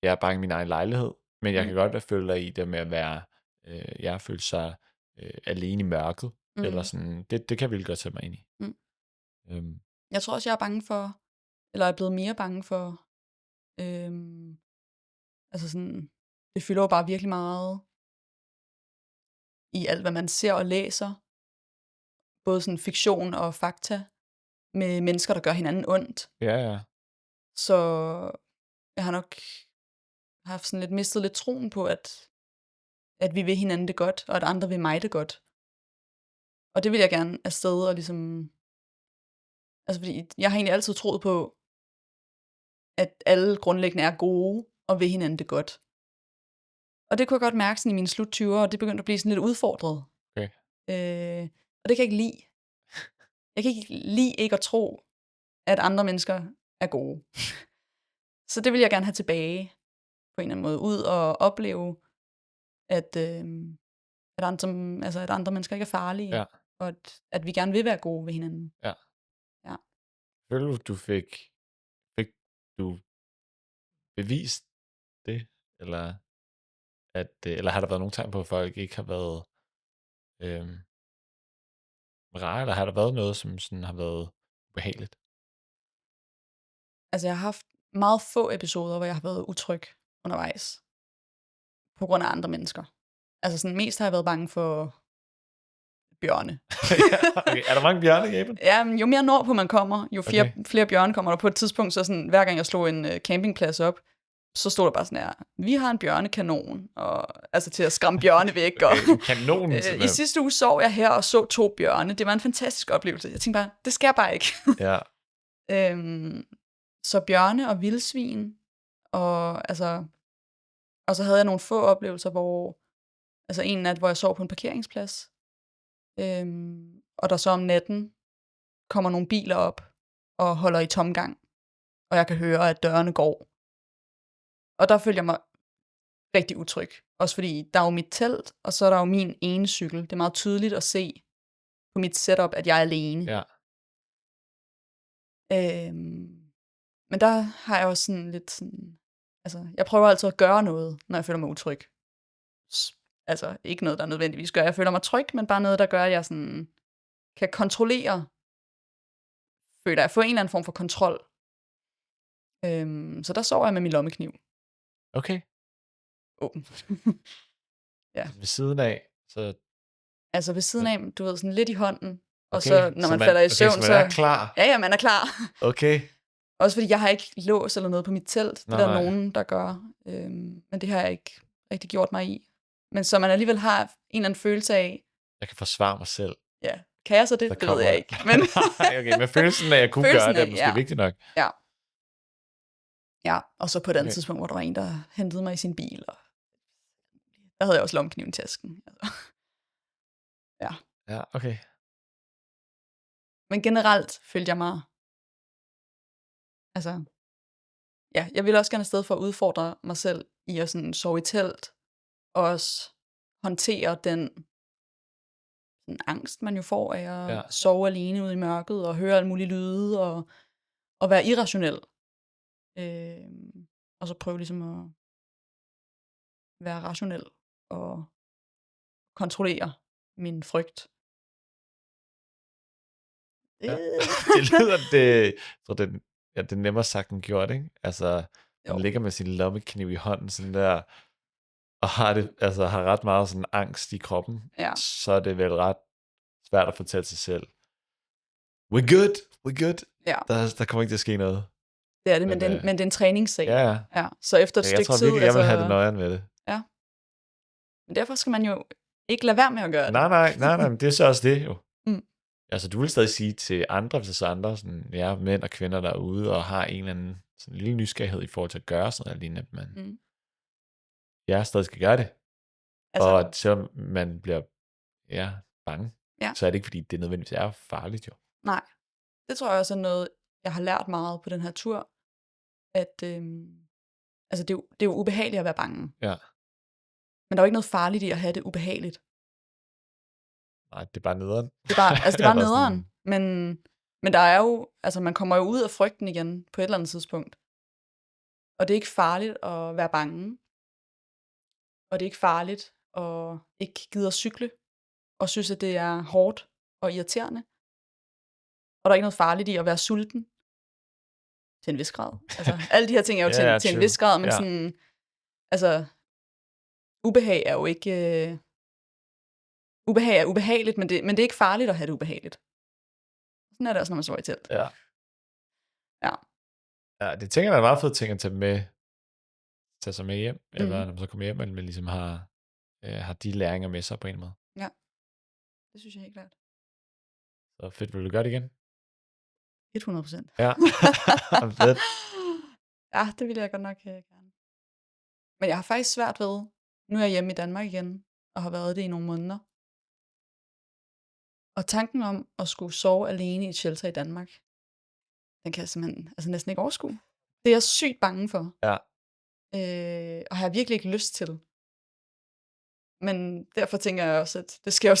jeg er bange i min egen lejlighed, men jeg kan godt føle dig i det med at være, jeg føler sig alene i mørket, eller sådan, det kan jeg virkelig godt sætte mig ind i. Jeg tror også, jeg er bange for, eller er blevet mere bange for, altså sådan, det fylder jo bare virkelig meget i alt, hvad man ser og læser. Både sådan fiktion og fakta, med mennesker, der gør hinanden ondt. Ja. Så jeg har nok haft sådan lidt mistet lidt troen på, at vi vil hinanden det godt, og at andre vil mig det godt. Og det vil jeg gerne afsted og ligesom, altså fordi jeg har egentlig altid troet på, at alle grundlæggende er gode og vil hinanden det godt. Og det kunne jeg godt mærke sådan i mine slut 20'ere, og det begyndte at blive sådan lidt udfordret. Okay. Og det kan jeg ikke lide. Jeg kan ikke lide ikke at tro, at andre mennesker er gode. Så det vil jeg gerne have tilbage på en eller anden måde. Ud og opleve, at andre mennesker ikke er farlige. Og at vi gerne vil være gode ved hinanden. Ja. Føler du fik du bevist det? Eller har der været nogle tegn på, at folk ikke har været rare, eller har der været noget, som sådan har været ubehageligt? Altså, jeg har haft meget få episoder, hvor jeg har været utryg undervejs. På grund af andre mennesker. Altså, sådan mest har jeg været bange for bjørne. Okay. Er der mange bjørne i Japan? Ja, jo mere nordpå man kommer, jo flere bjørne kommer der. På et tidspunkt, så sådan, hver gang jeg slog en campingplads op, så stod der bare sådan her, vi har en bjørnekanon, og, altså til at skræmme bjørne væk. Og, kanon? I sidste uge sov jeg her og så 2 bjørne. Det var en fantastisk oplevelse. Jeg tænkte bare, det skal jeg bare ikke. Ja. Så bjørne og vildsvin, og så havde jeg nogle få oplevelser, hvor, altså en nat, hvor jeg sov på en parkeringsplads, og der så om natten kommer nogle biler op og holder i tomgang, og jeg kan høre, at dørene går. Og der følte jeg mig rigtig utryg. Også fordi der er jo mit telt, og så er der jo min ene cykel. Det er meget tydeligt at se på mit setup, at jeg er alene. Ja. Men der har jeg også sådan lidt sådan... Altså, jeg prøver altid at gøre noget, når jeg føler mig utryg. Altså, ikke noget, der nødvendigvis gør, at jeg føler mig tryg, men bare noget, der gør, at jeg sådan kan kontrollere, føler jeg, få en eller anden form for kontrol. Så der sover jeg med min lommekniv. Okay. Åben. Ja. Ved siden af, så... Altså ved siden af, du ved, sådan lidt i hånden. Og Okay, så, når man falder i søvn, så... man er klar. Ja, man er klar. Okay. Også fordi jeg har ikke lås eller noget på mit telt. Det er der Nej. nogen, der gør. Men det har jeg ikke rigtig gjort mig i. Men så man alligevel har en eller anden følelse af... Jeg kan forsvare mig selv. Ja, kan jeg så det? Det ved jeg ikke. Men... Okay, men følelsen af, at jeg kunne gøre det, er måske vigtigt nok. Ja. Ja, og så på et andet tidspunkt, hvor der var en, der hentede mig i sin bil. Og der havde jeg også lommekniven i tasken. Altså. Ja. Ja, okay. Men generelt følte jeg mig... Altså... Ja, jeg ville også gerne afsted for at udfordre mig selv i at sådan sove i telt. Og også håndtere den angst, man jo får af at sove alene ude i mørket, og høre alle mulige lyde, og være irrationel. Og så prøve ligesom at være rationel, og kontrollere min frygt. Ja. Det lyder, det er nemmere sagt end gjort, ikke? Altså, man ligger med sin lommekniv i hånden, sådan der, og har ret meget sådan angst i kroppen, så er det vel ret svært at fortælle sig selv, we're good. Ja. Der kommer ikke til at ske noget. Det er det, men det er en træningssag. Ja. Så efter et stykke tid... Jeg tror virkelig, jeg vil have det nøjeren med det. Ja. Men derfor skal man jo ikke lade være med at gøre det. Nej, men det er så også det jo. Altså, du vil stadig sige til andre, hvis der er så andre sådan, mænd og kvinder, der er ude og har en eller anden sådan lille nysgerrighed i forhold til at gøre sådan noget, lignende, at man stadig skal gøre det. Altså, og selvom man bliver bange, så er det ikke, fordi det nødvendigvis er farligt jo. Nej, det tror jeg også er noget, jeg har lært meget på den her tur, at altså det er jo ubehageligt at være bange. Ja. Men der er jo ikke noget farligt i at have det ubehageligt. Nej, det er bare nederen. Det er bare nederen. Men der er jo, altså man kommer jo ud af frygten igen på et eller andet tidspunkt. Og det er ikke farligt at være bange. Og det er ikke farligt at ikke gide at cykle. Og synes, at det er hårdt og irriterende. Og der er ikke noget farligt i at være sulten. Til en vis grad. Altså, alle de her ting er jo til en vis grad, men sådan, altså, ubehag er jo ikke... ubehag er ubehageligt, men det er ikke farligt at have det ubehageligt. Sådan er det også, når man sover i telt. Ja. Ja. Ja, det tænker jeg er meget fedt ting at tage sig med hjem, eller når man så kommer hjem, og man ligesom har de læringer med sig på en måde. Ja, det synes jeg helt klart. Så fedt, vil du gøre det igen? 100%. Ja, fedt. Ja, det ville jeg godt nok gerne. Men jeg har faktisk svært ved, nu er jeg hjemme i Danmark igen, og har været det i nogle måneder. Og tanken om at skulle sove alene i et shelter i Danmark, den kan jeg simpelthen næsten ikke overskue. Det er jeg sygt bange for. Ja. Og har jeg virkelig ikke lyst til. Men derfor tænker jeg også, at det skal jeg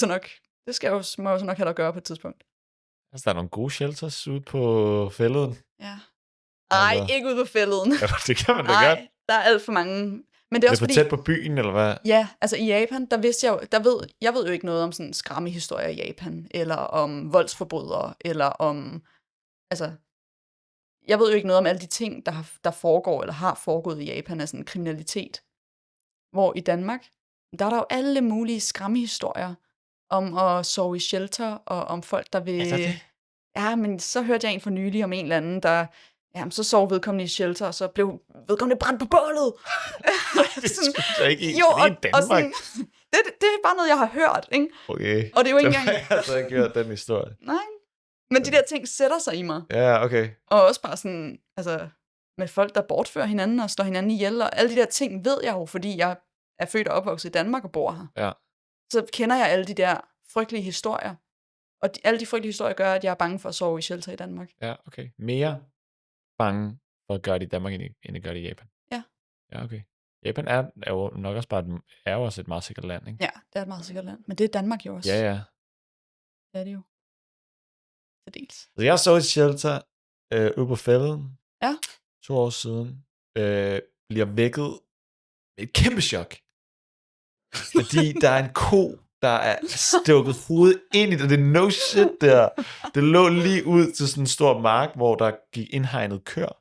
må jeg så nok have at gøre på et tidspunkt. Altså, der er nogle gode shelters ude på Fælleden. Ja. Nej, ikke ude på Fælleden. Ja, det kan man da godt. Nej, der er alt for mange. Men det er også for tæt på byen, eller hvad? Ja, altså i Japan, der vidste jeg jo, jeg ved jo ikke noget om sådan skræmmehistorier i Japan, eller om voldsforbrydere, eller om, altså, jeg ved jo ikke noget om alle de ting, der foregår, eller har foregået i Japan af sådan kriminalitet. Hvor i Danmark, der er der jo alle mulige skræmmehistorier om at sove i shelter, og om folk, der vil... Er det? Ja, men så hørte jeg en for nylig om en eller anden, der... Jamen, så sov vedkommende i shelter, og så blev vedkommende brændt på bålet. Det skulle så ikke i Danmark. Og sådan, det er bare noget, jeg har hørt, ikke? Okay. Og det er jo ikke engang... Jeg har så ikke hørt den historie. Nej, men de der ting sætter sig i mig. Ja, okay. Og også bare sådan, altså, med folk, der bortfører hinanden og slår hinanden ihjel, og alle de der ting ved jeg jo, fordi jeg er født og opvokset i Danmark og bor her. Ja. Så kender jeg alle de der frygtelige historier. Og alle de frygtelige historier gør, at jeg er bange for at sove i shelter i Danmark. Ja, okay. Mere bange for at gøre det i Danmark, end at gøre det i Japan. Ja. Ja, okay. Japan er jo nok også bare et meget sikkert land, ikke? Ja, det er et meget sikkert land. Men det er Danmark jo også. Ja. Det er det jo. Til dels. Så jeg så et shelter ude på Fælleden. Ja. 2 år siden, bliver vækket med et kæmpe chok. Fordi der er en ko, der er stukket hovedet ind i det. Det er no shit der. Det lå lige ud til sådan en stor mark, hvor der gik indhegnet køer.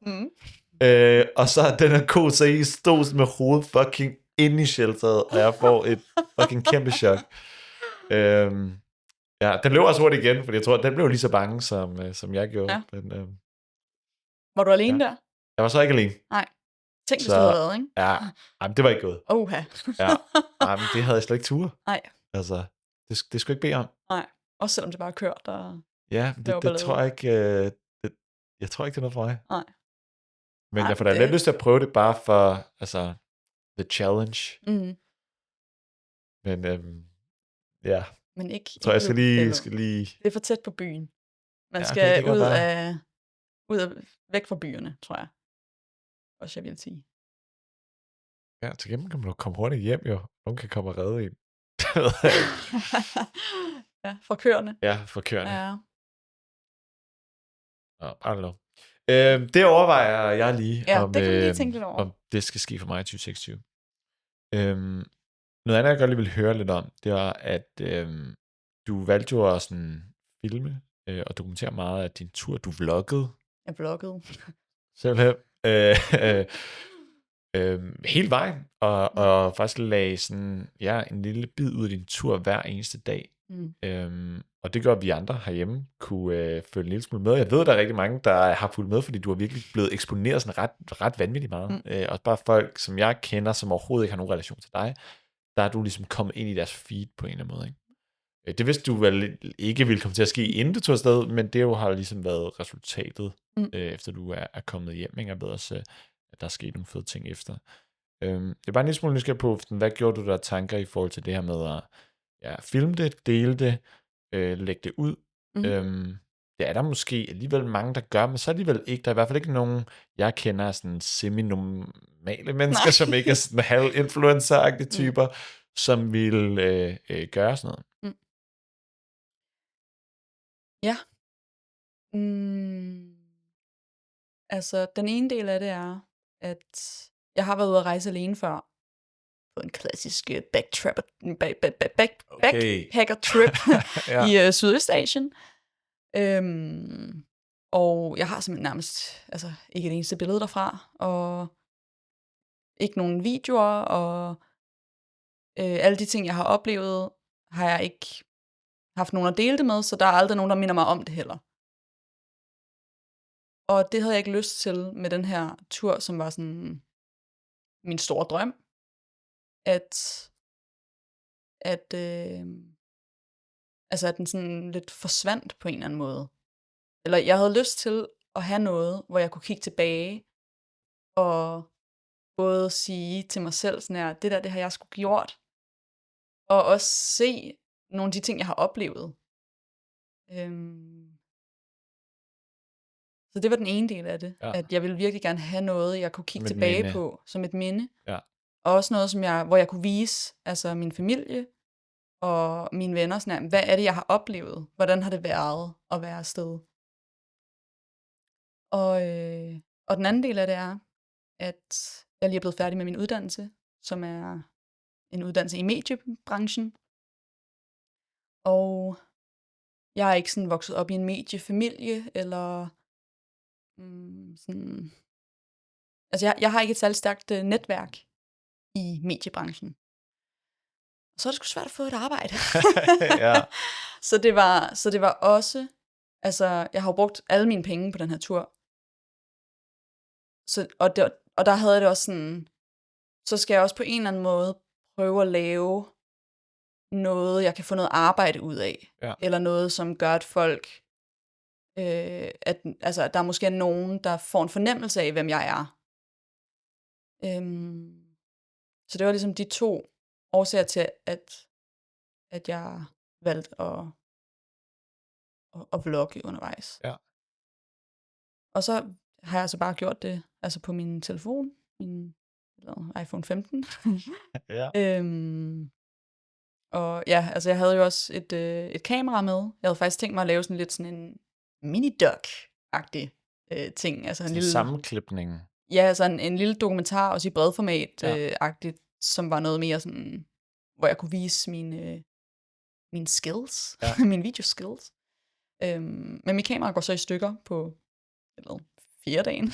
Og så er den her ko så i stod med hovedet fucking inde i shelteret, og jeg får et fucking kæmpe chok. Ja, den løb også hurtigt igen, fordi jeg tror, den blev lige så bange, som jeg gjorde. Ja. Men, Var du alene der? Jeg var så ikke alene. Nej. Tænk, hvis du havde været, ikke? Ja, men det var ikke godt. Oha. Ja, men det havde jeg slet ikke tur. Nej. Altså, det skulle ikke bede om. Nej, også selvom det bare kører, der... Ja, det tror jeg ikke... jeg tror ikke, det er noget for mig. Nej. Men jeg får da lidt lyst til at prøve det bare for, altså, the challenge. Men, ja. Men ikke... Jeg tror, jeg skal lige... Det er for tæt på byen. Man skal ud af væk fra byerne, tror jeg. Også jeg vil sige. Ja, til gengæld kan man jo komme hurtigt hjem, jo. Nogen kan komme og redde en. Ja, fra køerne. Ja, fra køerne. Ja. I don't know. Det overvejer jeg lige, ja, det kan man lige tænke lidt over. Om det skal ske for mig i 2026. Noget andet, jeg godt lige vil høre lidt om, det var, at du valgte jo at sådan filme og dokumentere meget af din tur. Du vloggede. Jeg vloggede. Simpelthen. Hele vejen, og faktisk lagde sådan, en lille bid ud af din tur hver eneste dag. Og det gør, at vi andre herhjemme kunne følge en lille smule med. Jeg ved, at der er rigtig mange, der har fulgt med, fordi du har virkelig blevet eksponeret sådan ret vanvittigt meget. Også bare folk, som jeg kender, som overhovedet ikke har nogen relation til dig, der er du ligesom kommet ind i deres feed på en eller anden måde, ikke? Det vidste du vel ikke ville komme til at ske, inden du tog afsted, men det jo har ligesom været resultatet, efter du er kommet hjem, ikke? Jeg ved også, at der er sket nogle fede ting efter. Det er bare en lille smule nysgerrig på, hvad gjorde du der tanker i forhold til det her med at filme det, dele det, lægge det ud. Det er der måske alligevel mange, der gør, men så alligevel ikke. Der er i hvert fald ikke nogen, jeg kender sådan semi-normale mennesker, som ikke er sådan halv-influencer-agtige typer, som vil gøre sådan noget. Ja. Altså, den ene del af det er, at jeg har været ude at rejse alene før. På en klassisk backpacker-trip i Sydøstasien. Og jeg har simpelthen nærmest ikke et eneste billede derfra, og ikke nogen videoer, og alle de ting, jeg har oplevet, har jeg ikke haft nogen at dele det med, så der er aldrig nogen, der minder mig om det heller. Og det havde jeg ikke lyst til med den her tur, som var sådan min store drøm. At den sådan lidt forsvandt på en eller anden måde. Eller jeg havde lyst til at have noget, hvor jeg kunne kigge tilbage og både sige til mig selv sådan her, det har jeg sgu gjort, og også se nogle af de ting, jeg har oplevet. Så det var den ene del af det, at jeg ville virkelig gerne have noget, jeg kunne kigge tilbage på som et minde. Ja. Og også noget, hvor jeg kunne vise min familie og mine venner, sådan her, hvad er det, jeg har oplevet? Hvordan har det været at være afsted? Og den anden del af det er, at jeg lige er blevet færdig med min uddannelse, som er en uddannelse i mediebranchen. Og jeg er ikke sådan vokset op i en mediefamilie, eller sådan... Altså, jeg har ikke et særligt stærkt netværk i mediebranchen. Så er det sgu svært at få et arbejde. Ja. Så det var også... Altså, jeg har brugt alle mine penge på den her tur. Og der havde jeg det også sådan... Så skal jeg også på en eller anden måde prøve at lave noget, jeg kan få noget arbejde ud af. Ja. Eller noget, som gør, at folk... at der måske er nogen, der får en fornemmelse af, hvem jeg er. Så det var ligesom de to årsager til, at jeg valgte at vlogge undervejs. Ja. Og så har jeg altså bare gjort det på min telefon, min iPhone 15. Ja. Og ja, jeg havde jo også et kamera med. Jeg havde faktisk tænkt mig at lave sådan lidt sådan en mini-doc-agtig ting. En lille sammenklipning. Ja, sådan en lille dokumentar, også i bredformat-agtigt, som var noget mere sådan, hvor jeg kunne vise mine skills, mine videoskills. Men mit kamera går så i stykker på 4 dagen.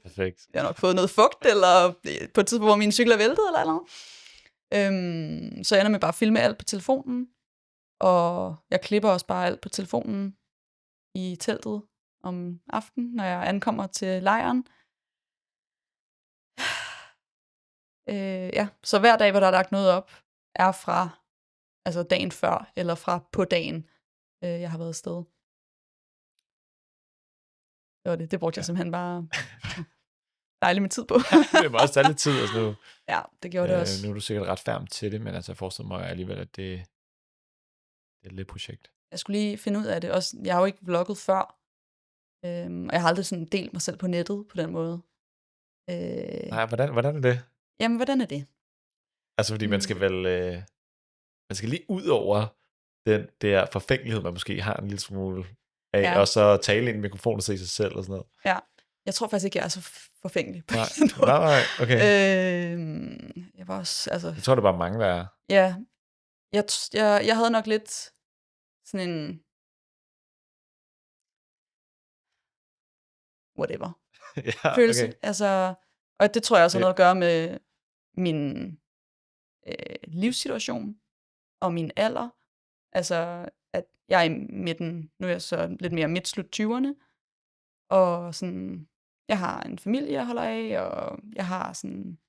Perfekt. Jeg har nok fået noget fugt, eller på et tidspunkt, hvor min cykel er væltet, eller noget. Så jeg ender med bare at filme alt på telefonen, og jeg klipper også bare alt på telefonen i teltet om aftenen, når jeg ankommer til lejren. Ja, så hver dag, hvor der er lagt noget op, er fra altså dagen før, eller fra på dagen, jeg har været afsted. Det var det. Det brugte jeg simpelthen bare dejligt med tid på. Det må også tage lidt tid. Altså nu, ja, det gjorde det også. Nu er du sikkert ret færm til det, men altså jeg forestiller mig alligevel, at det er et lidt projekt. Jeg skulle lige finde ud af det. Også, jeg har jo ikke vlogget før, og jeg har aldrig sådan delt mig selv på nettet på den måde. Nej, hvordan er det? Jamen, hvordan er det? Altså, fordi man skal vel... man skal lige ud over den der forfængelighed, man måske har en lille smule af, og så tale ind i mikrofonen og se sig selv og sådan noget. Ja, jeg tror faktisk ikke, jeg er så forfængelig. Nej, okay. Jeg var også, altså... Jeg tror, det er bare mange, der er. Ja, jeg havde nok lidt sådan en... whatever. Følelse. Okay. Altså, og det tror jeg også har noget at gøre med min livssituation og min alder. Altså, at jeg er i midten, nu er jeg så lidt mere midt-slut 20'erne, og sådan, jeg har en familie, jeg holder af, og jeg har sådan,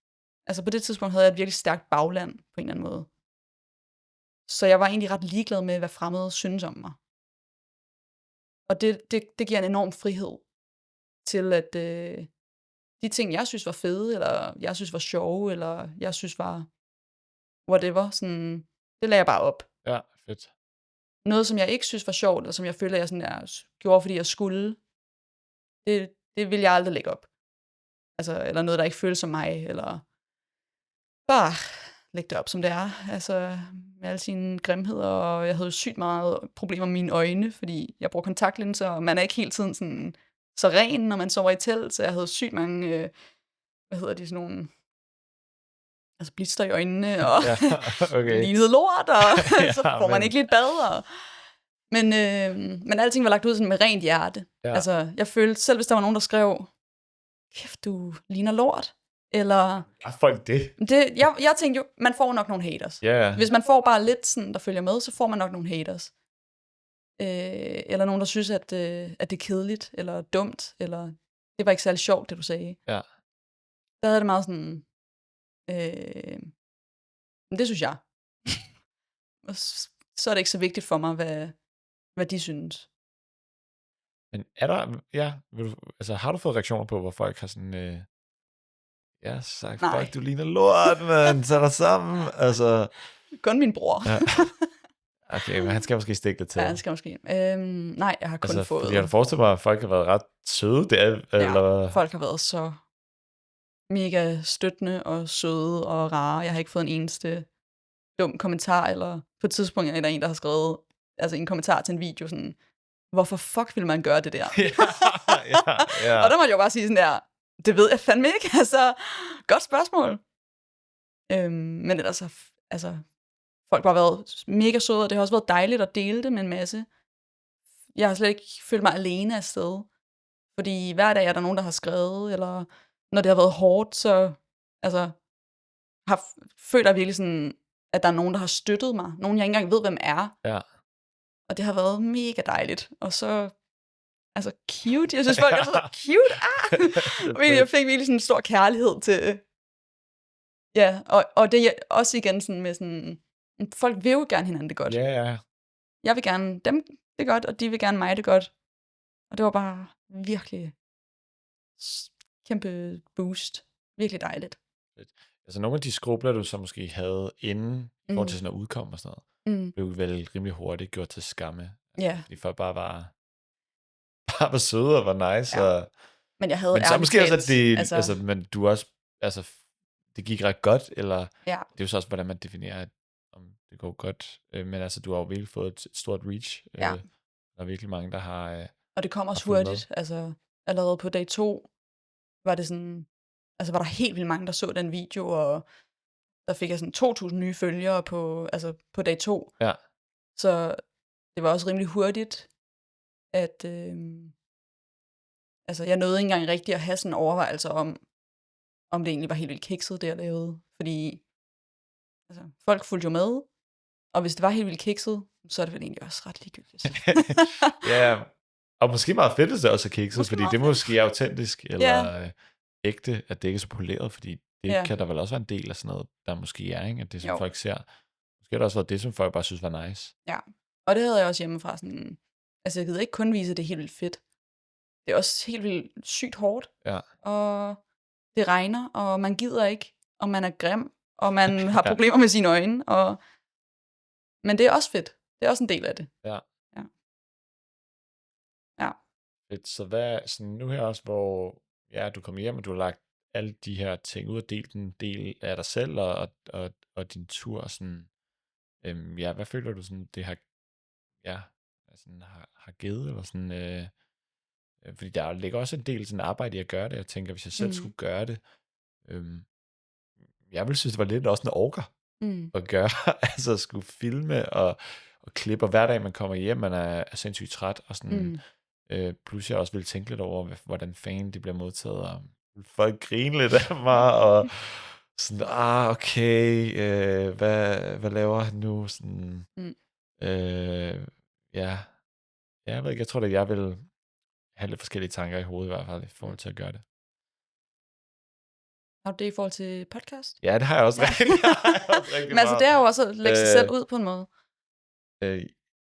altså på det tidspunkt havde jeg et virkelig stærkt bagland, på en eller anden måde. Så jeg var egentlig ret ligeglad med, hvad fremmede synes om mig. Og det giver en enorm frihed til, at de ting, jeg synes var fede, eller jeg synes var sjove, eller jeg synes var whatever, sådan, det lagde jeg bare op. Ja, fedt. Noget, som jeg ikke synes var sjovt, eller som jeg følte, jeg sådan der gjorde, fordi jeg skulle, det vil jeg aldrig lægge op. Altså, eller noget, der ikke føles som mig, eller bare lægge det op, som det er. Altså, med alle sine grimheder, og jeg havde jo sygt meget problemer med mine øjne, fordi jeg bruger kontaktlinser, og man er ikke hele tiden sådan så ren, når man sover i telt, så jeg havde sygt mange, sådan nogle, altså blister i øjnene, og lignede lort, og så får man ikke lidt bad, og... Men alting var lagt ud sådan med rent hjerte. Ja. Altså, jeg følte, selv hvis der var nogen, der skrev, kæft, du ligner lort, eller... folk det? Jeg tænkte jo, man får nok nogle haters. Yeah. Hvis man får bare lidt sådan, der følger med, så får man nok nogle haters. Eller nogen, der synes, at det er kedeligt, eller dumt, eller det var ikke særlig sjovt, det du sagde. Ja. Der havde det meget sådan... men det synes jeg. Og så er det ikke så vigtigt for mig, hvad de synes. Men er der, har du fået reaktioner på, hvor folk har sådan, sagt, fuck, du ligner lort, man, tag dig sammen, altså. Kun min bror. Ja. Okay, men han skal måske stikke det til. Ja, han skal måske. Nej, jeg har kun fået... Fordi jeg forestiller mig, at folk har været ret søde der, eller... folk har været så mega støttende og søde og rare. Jeg har ikke fået en eneste dum kommentar, eller på et tidspunkt er der en, der har skrevet altså en kommentar til en video, sådan, hvorfor fuck vil man gøre det der? Ja. Og der må jeg jo bare sige sådan der, det ved jeg fandme ikke, altså, godt spørgsmål. Men ellers har, altså, folk har bare været mega søde, og det har også været dejligt at dele det med en masse. Jeg har slet ikke følt mig alene af sted, fordi hver dag er der nogen, der har skrevet, eller når det har været hårdt, så altså, føler jeg virkelig sådan, at der er nogen, der har støttet mig. Nogen, jeg ikke engang ved, hvem er. Ja. Og det har været mega dejligt. Og så, altså cute. Jeg synes, folk er så cute. Jeg fik virkelig sådan en stor kærlighed til, ja, og det er også igen sådan med sådan, folk vil jo gerne hinanden det godt. Ja. Jeg vil gerne dem det godt, og de vil gerne mig det godt. Og det var bare virkelig kæmpe boost. Virkelig dejligt. Altså nogle af de skrubler, du så måske havde inden, i forhold til sådan at udkomme og sådan noget, blev vel rimelig hurtigt gjort til skamme. Ja. Fordi folk bare var søde og var nice. Ja. Og, men jeg havde men så måske også, at det, men du også, altså, det gik ret godt, eller det er jo så også, hvordan man definerer, om det går godt. Men altså, du har jo virkelig fået et stort reach. Der er virkelig mange, der har... og det kom også hurtigt. Altså, allerede på dag 2 var det sådan, altså var der helt vildt mange, der så den video, og der fik jeg sådan 2.000 nye følgere på dag 2. Ja. Så det var også rimelig hurtigt, at altså jeg nåede ikke engang rigtig at have sådan en overvejelse om det egentlig var helt vildt kikset, det jeg lavede. Fordi altså, folk fulgte jo med, og hvis det var helt vildt kikset, så er det vel egentlig også ret ligegyldigt. Ja, og måske meget fedt, at det også er kikset, Måske fordi meget det måske er autentisk, eller Ja. ægte, at det ikke er så poleret, fordi det Ja. kan der vel også være en del af sådan noget, der måske er, ikke? At det, som Jo. folk ser. Måske har det også været det, som folk bare synes var nice. Ja, og det havde jeg også hjemmefra. Sådan, altså jeg gider ikke kun vise, at det er helt vildt fedt. Det er også helt vildt sygt hårdt. Ja. Og det regner, og man gider ikke, og man er grim, og man har Ja. problemer med sine øjne. Men det er også fedt. Det er også en del af det. Ja. Ja. Ja. Fedt. Så hvad, sådan nu her også, hvor du kommer hjem, og du har lagt alle de her ting ud og delt en del af dig selv og din tur, sådan, hvad føler du sådan, det har, sådan, har givet, eller sådan, fordi der ligger også en del sådan arbejde i at gøre det. Jeg tænker, hvis jeg selv skulle gøre det, jeg ville synes, det var lidt også en orker at gøre, altså at skulle filme og klippe, og hver dag man kommer hjem, man er sindssygt træt, og sådan, plus jeg også ville tænke lidt over, hvordan fanden det bliver modtaget, og folk griner lidt af mig, og sådan, okay, hvad laver han nu, sådan, jeg ved ikke, jeg tror at jeg vil have lidt forskellige tanker i hovedet i hvert fald, i forhold til at gøre det. Har du det i forhold til podcast? Ja, det har jeg også rigtig Men altså, det er jo også at lægge sig selv ud på en måde.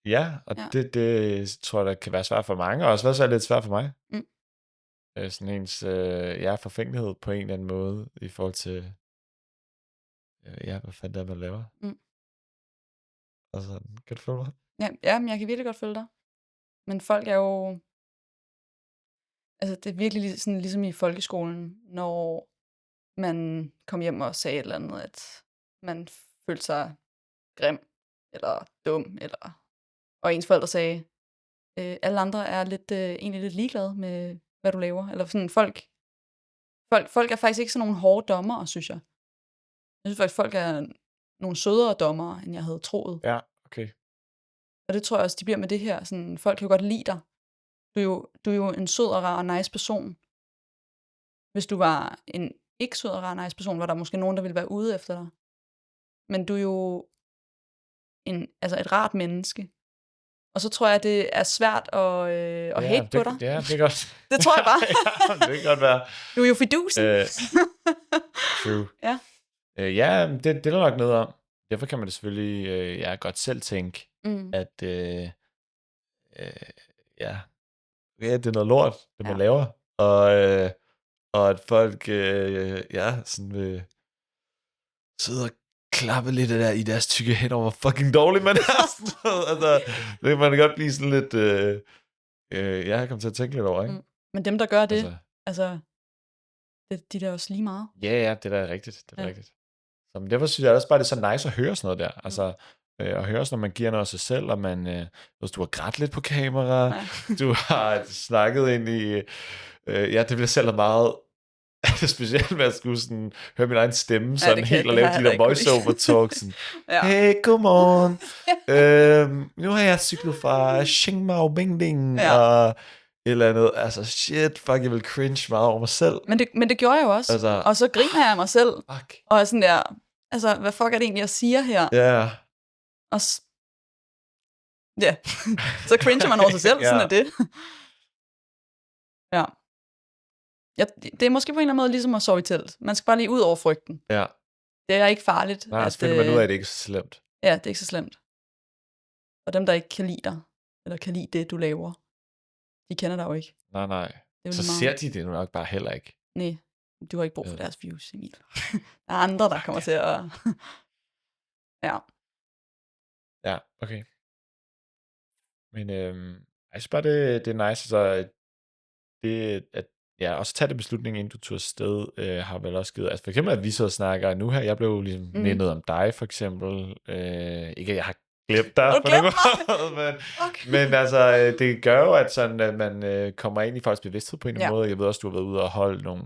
Ja, og det tror jeg, der kan være svært for mange, og også været så lidt svært for mig. Sådan ens forfængelighed på en eller anden måde, i forhold til, hvad fanden det er, man laver. Og sådan, kan du følge mig? Ja, men jeg kan virkelig godt følge dig. Men folk er jo, altså det er virkelig sådan, ligesom i folkeskolen, når man kom hjem og sagde et eller andet, at man følte sig grim, eller dum, og ens forældre sagde, alle andre er egentlig lidt ligeglade med, hvad du laver. Eller sådan, folk er faktisk ikke sådan nogle hårde dommere, synes jeg. Jeg synes faktisk, folk er nogle sødere dommere, end jeg havde troet. Ja, okay. Og det tror jeg også, de bliver med det her. Sådan, folk kan jo godt lide dig. Du er jo en sød og rar og nice person. Hvis du var en ikke sød og rar og nice person, var der måske nogen, der ville være ude efter dig. Men du er jo et rart menneske. Og så tror jeg, det er svært at hate på dig. Ja, det er godt. Det tror jeg bare. Ja, det kan godt være. Du er jo fidusen. True. Ja. Det er der nok noget om. Derfor kan man det selvfølgelig godt selv tænke, at det er noget lort, det man laver. Og at folk sådan vil sidde og klappe lidt af der i deres tykke hænder over, hvor fucking dårlig man er. Altså, det kan man godt blive sådan lidt, jeg kommer til at tænke lidt over, ikke? Men dem, der gør det, de er da også lige meget. Ja, det er da rigtigt. Det er rigtigt. Så derfor synes jeg også bare, det er så nice at høre sådan noget der. Altså, at høre sådan, når man giver noget af sig selv, og man, hvis du har grædt lidt på kamera, du har snakket ind i, det bliver selv meget, specielt med at skulle sådan, høre min egen stemme, sådan helt og lave de der voice-over talks. Hey, godmorgen. Nu har jeg cyklet fra Xingmao Bingding, og et eller andet. Altså, shit, fuck, jeg vil cringe meget over mig selv. Men det gjorde jeg jo også. Altså, og så griner jeg af mig selv. Fuck. Og sådan der, altså, hvad fuck er det egentlig, jeg siger her? Ja. Og så cringer man over sig selv, sådan er det. Ja. Det er måske på en eller anden måde ligesom at sove i telt. Man skal bare lige ud over frygten. Ja. Det er ikke farligt. Nej, så finder man ud af, at det ikke er så slemt. Ja, det er ikke så slemt. Og dem, der ikke kan lide dig, eller kan lide det, du laver, de kender dig jo ikke. Nej. Så ser de det nok bare heller ikke. Nej, du har ikke brug for deres views, Emil. Der er andre, der kommer til at... Ja, okay. Men jeg synes bare, det er nice, så det, at også tage det beslutning, inden du tog afsted, har vel også givet, altså for eksempel, at vi så snakker nu her, jeg blev ligesom mindet om dig, for eksempel, ikke at jeg har glemt dig på den måde, men altså, det gør jo, at sådan, at man kommer ind i folks bevidsthed på en eller anden måde. Jeg ved også, du har været ude og holde nogle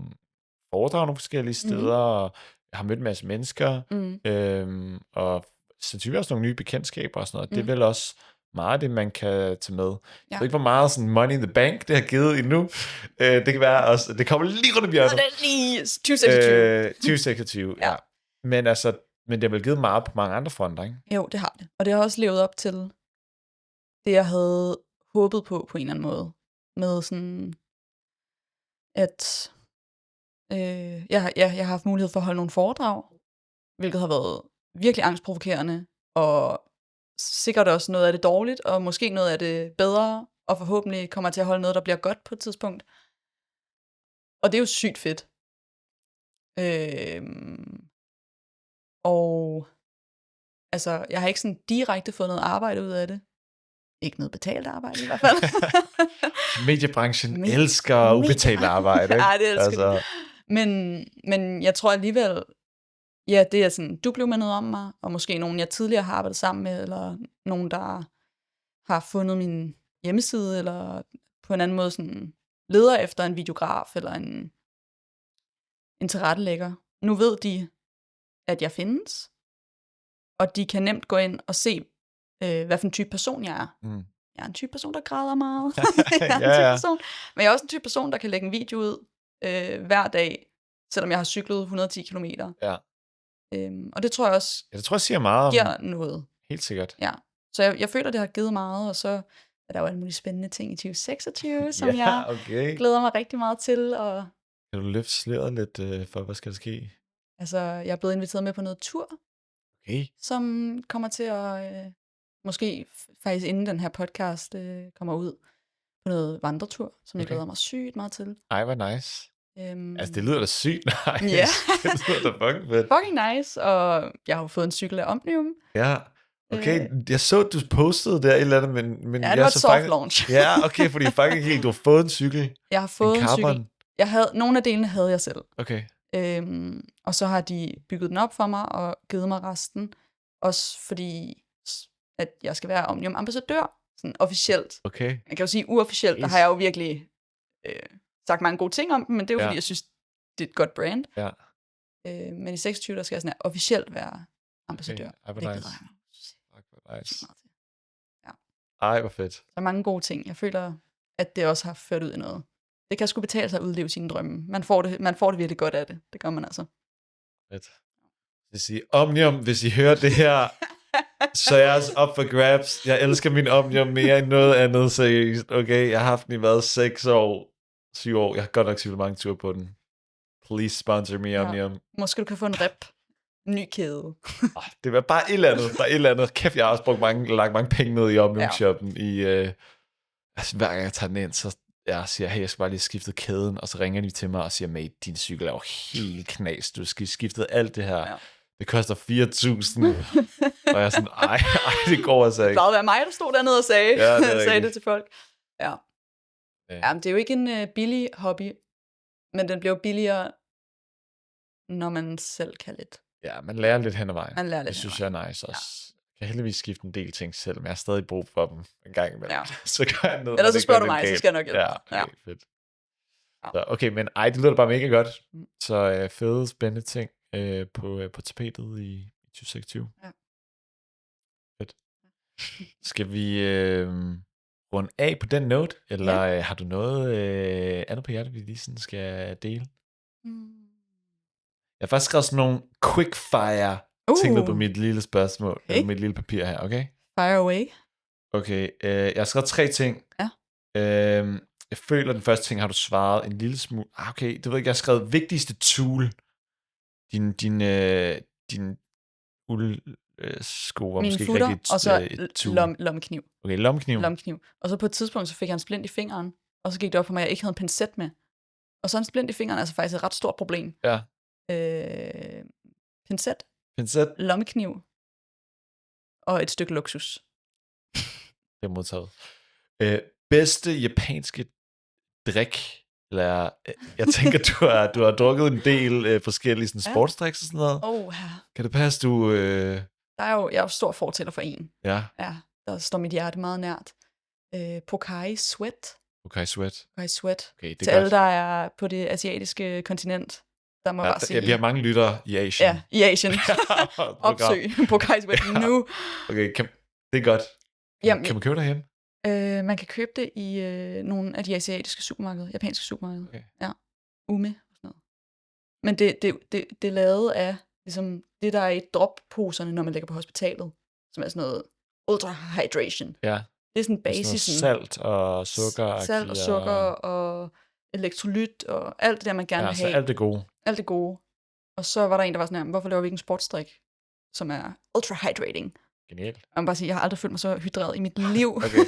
foredrag nogle forskellige steder, og jeg har mødt en masse mennesker, og sandsynligvis også nogle nye bekendtskaber og sådan noget. Det er vel også meget det, man kan tage med. Jeg ved ikke, hvor meget sådan money in the bank, det har givet endnu. Det kan være også, det kommer lige rundt om hjørnet. Det er lige 2026. 2026, ja. Men altså, men det har vel givet meget på mange andre fronter, ikke? Jo, det har det. Og det har også levet op til det, jeg havde håbet på en eller anden måde. Med sådan, at jeg har haft mulighed for at holde nogle foredrag, hvilket har været virkelig angstprovokerende, og sikkert også noget af det dårligt, og måske noget af det bedre, og forhåbentlig kommer jeg til at holde noget, der bliver godt på et tidspunkt. Og det er jo sygt fedt. Og altså, jeg har ikke sådan direkte fået noget arbejde ud af det. Ikke noget betalt arbejde i hvert fald. Mediebranchen elsker ubetalt arbejde, ikke? Ja, det elsker de. Men jeg tror alligevel, ja, det er sådan, du blev mindet om mig, og måske nogen, jeg tidligere har arbejdet sammen med, eller nogen, der har fundet min hjemmeside, eller på en anden måde sådan, leder efter en videograf, eller en tilrettelægger. Nu ved de, at jeg findes, og de kan nemt gå ind og se, hvad for en type person jeg er. Jeg er en type person, der græder meget. Men jeg er også en type person, der kan lægge en video ud hver dag, selvom jeg har cyklet 110 kilometer. Ja. Og det tror jeg også siger meget giver noget. Helt sikkert. Ja. Så jeg føler, det har givet meget, og så er der jo alle mulige spændende ting i 2026, som jeg glæder mig rigtig meget til. Og kan du løfte sløret lidt for, hvad skal der ske? Altså, jeg er blevet inviteret med på noget tur, som kommer til at, måske faktisk inden den her podcast kommer ud, på noget vandretur, som jeg glæder mig sygt meget til. Ej, hvor nice. Altså, det lyder da sygt nice. Ja. Det lyder da fucking fedt. Fucking nice, og jeg har jo fået en cykel af Omnium. Ja, okay. Jeg så, du postede der et eller andet, men ja, det var et soft launch. Ja, okay, fordi faktisk helt, du har fået en cykel. Jeg har fået en cykel. Nogle af delene havde jeg selv. Okay. Og så har de bygget den op for mig og givet mig resten. Også fordi, at jeg skal være Omnium ambassadør, sådan officielt. Okay. Man kan jo sige uofficielt, der har jeg jo virkelig sagt mange gode ting om dem, men det er jo fordi, jeg synes, det er et godt brand. Ja. Men i 26, der skal jeg sådan officielt være ambassadør. Okay. Det nice. nice. Ja. Ej, hvor fedt. Der er mange gode ting. Jeg føler, at det også har ført ud i noget. Det kan sgu betale sig at udleve sine drømme. Man får det virkelig godt af det. Det gør man altså. Fedt. Jeg siger, Omnium, hvis I hører det her, så er jeg også op for grabs. Jeg elsker min Omnium mere end noget andet, seriøst. Okay, jeg har haft den i hvad, 6 år, 7 år. Jeg har godt nok cyklet mange ture på den. Please sponsor me, Omnium. Måske du kan få en rep. Ny kæde. Det var bare et eller andet. Kæft, jeg har også lagt mange penge ned i Omnium-shoppen. Altså, hver gang jeg tager den ind, så jeg siger, hey, jeg skal bare lige skifte kæden, og så ringer de til mig og siger, mate, din cykel er jo helt knas, du skal skifte alt det her. Ja. Det koster 4.000. Og jeg er sådan, ej, det går altså ikke. Det var mig, der stod dernede og sagde det til folk. Ja. Jamen, det er jo ikke en billig hobby, men den bliver billigere, når man selv kan lidt. Ja, man lærer lidt hen ad vejen. Det synes jeg er nice også. Jeg kan heldigvis skifte en del ting selv, men jeg har stadig brug for dem en gang imellem. Ja. Så gør jeg noget. Ellers så spørger du mig, så skal jeg nok hjælpe. Ja, okay, fedt. Ja. Så, okay, men det lyder bare mega godt. Så fede, spændende ting på tapetet i 2026. Ja. Fedt. Skal vi runde af på den note, eller har du noget andet på hjertet, vi lige sådan skal dele? Jeg har faktisk skrevet sådan nogle quickfire ting ned på mit lille spørgsmål, eller mit lille papir her, okay? Fire away. Okay, jeg har skrevet 3 ting. Ja. Jeg føler, den første ting har du svaret en lille smule. Okay, det ved jeg ikke, jeg har skrevet vigtigste tool. Din sko var måske ikke rigtig og så et tool. lommekniv. Okay, lommekniv. Og så på et tidspunkt, så fik jeg en splint i fingeren, og så gik det op for mig, at jeg ikke havde en pincet med. Og så en splint i fingeren er altså faktisk et ret stort problem. Ja. Pincet, lommekniv og et stykke luksus. Det er modtaget. Bedste japanske drik, eller jeg tænker, du har drukket en del forskellige sådan, sportsdriks og sådan noget. Kan det passe, du... Jeg er jo stor fortæller for en. Ja. Der står mit hjerte meget nært. Pocari Sweat. Okay, Sweat. Okay, til alle, der er på det asiatiske kontinent. Der må bare sige... vi har mange lyttere i Asien. Ja, i Asien. Opsøg på Kajsweb nu. Okay, det er godt. Jamen, kan man købe det hen? Man kan købe det i nogle af de asiatiske supermarkeder, japanske supermarkeder. Okay. Ja, Ume og sådan noget. Men det er lavet af ligesom det, der er i dropposerne, når man ligger på hospitalet, som er sådan noget ultra hydration. Ja. Det er sådan basis. Salt og sukker. Salt og sukker og elektrolyt og alt det der, man gerne vil have. Så alt det gode. Alt det gode. Og så var der en, der var sådan her, hvorfor laver vi ikke en sportsdrik, som er ultra hydrating? Genialt. Jeg må bare sige, jeg har aldrig følt mig så hydreret i mit liv. Okay.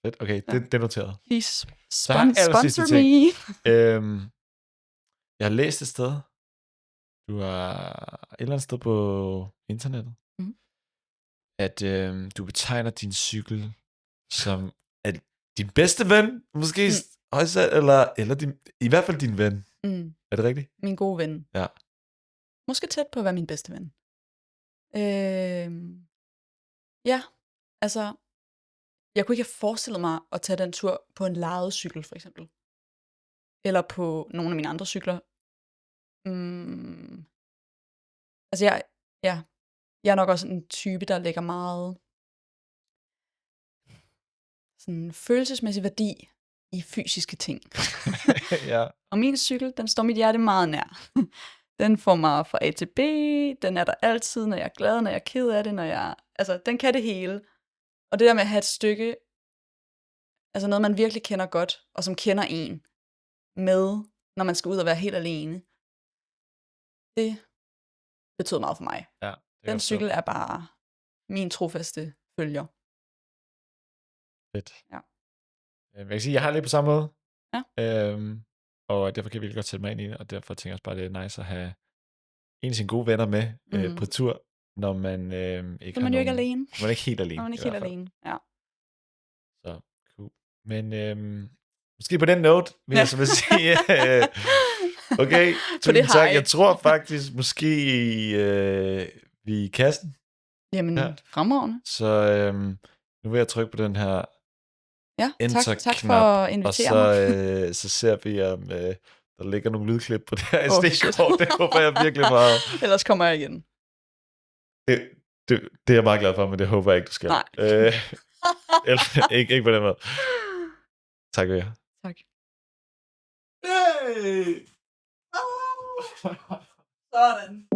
Fedt. Okay, det er noteret. Please Så her er sponsor me. Jeg har læst et sted. Du er et eller andet sted på internettet. At du betegner din cykel som din bedste ven, måske eller i hvert fald din ven. Er det rigtigt? Min gode ven. Ja. Måske tæt på at være min bedste ven. Ja, altså, jeg kunne ikke have forestillet mig at tage den tur på en lejet cykel, for eksempel. Eller på nogle af mine andre cykler. Altså, jeg er nok også en type, der lægger meget sådan følelsesmæssig værdi i fysiske ting. Ja. Og min cykel, den står mit hjerte meget nær. Den får mig fra A til B, den er der altid, når jeg er glad, når jeg er ked af det, altså, den kan det hele. Og det der med at have et stykke, altså noget, man virkelig kender godt, og som kender en, med, når man skal ud og være helt alene, det betød meget for mig. Ja, den cykel er bare min trofaste følger. Fedt. Ja. Jeg kan sige, jeg har lidt på samme måde. Ja. Og derfor kan jeg virkelig godt sætte mig ind i det, og derfor tænker jeg også bare, det er nice at have en af sine gode venner med på tur, når man ikke så man jo ikke alene. Man er ikke helt alene. Man er ikke helt alene, ja. Så, cool. Men måske på den note, vil jeg så vil sige, okay, tusind tak. Jeg tror faktisk, måske vi er i kassen. Jamen, fremragende. Så nu vil jeg trykke på den her tak for at invitere mig. Og så ser vi, om der ligger nogle lydklip på det her SD-kort. Det håber jeg virkelig meget. Ellers kommer jeg igen. Det er jeg meget glad for, men det håber jeg ikke, du skal. Nej. Ikke på den måde. Tak, Vera. Tak. Hey! Sådan.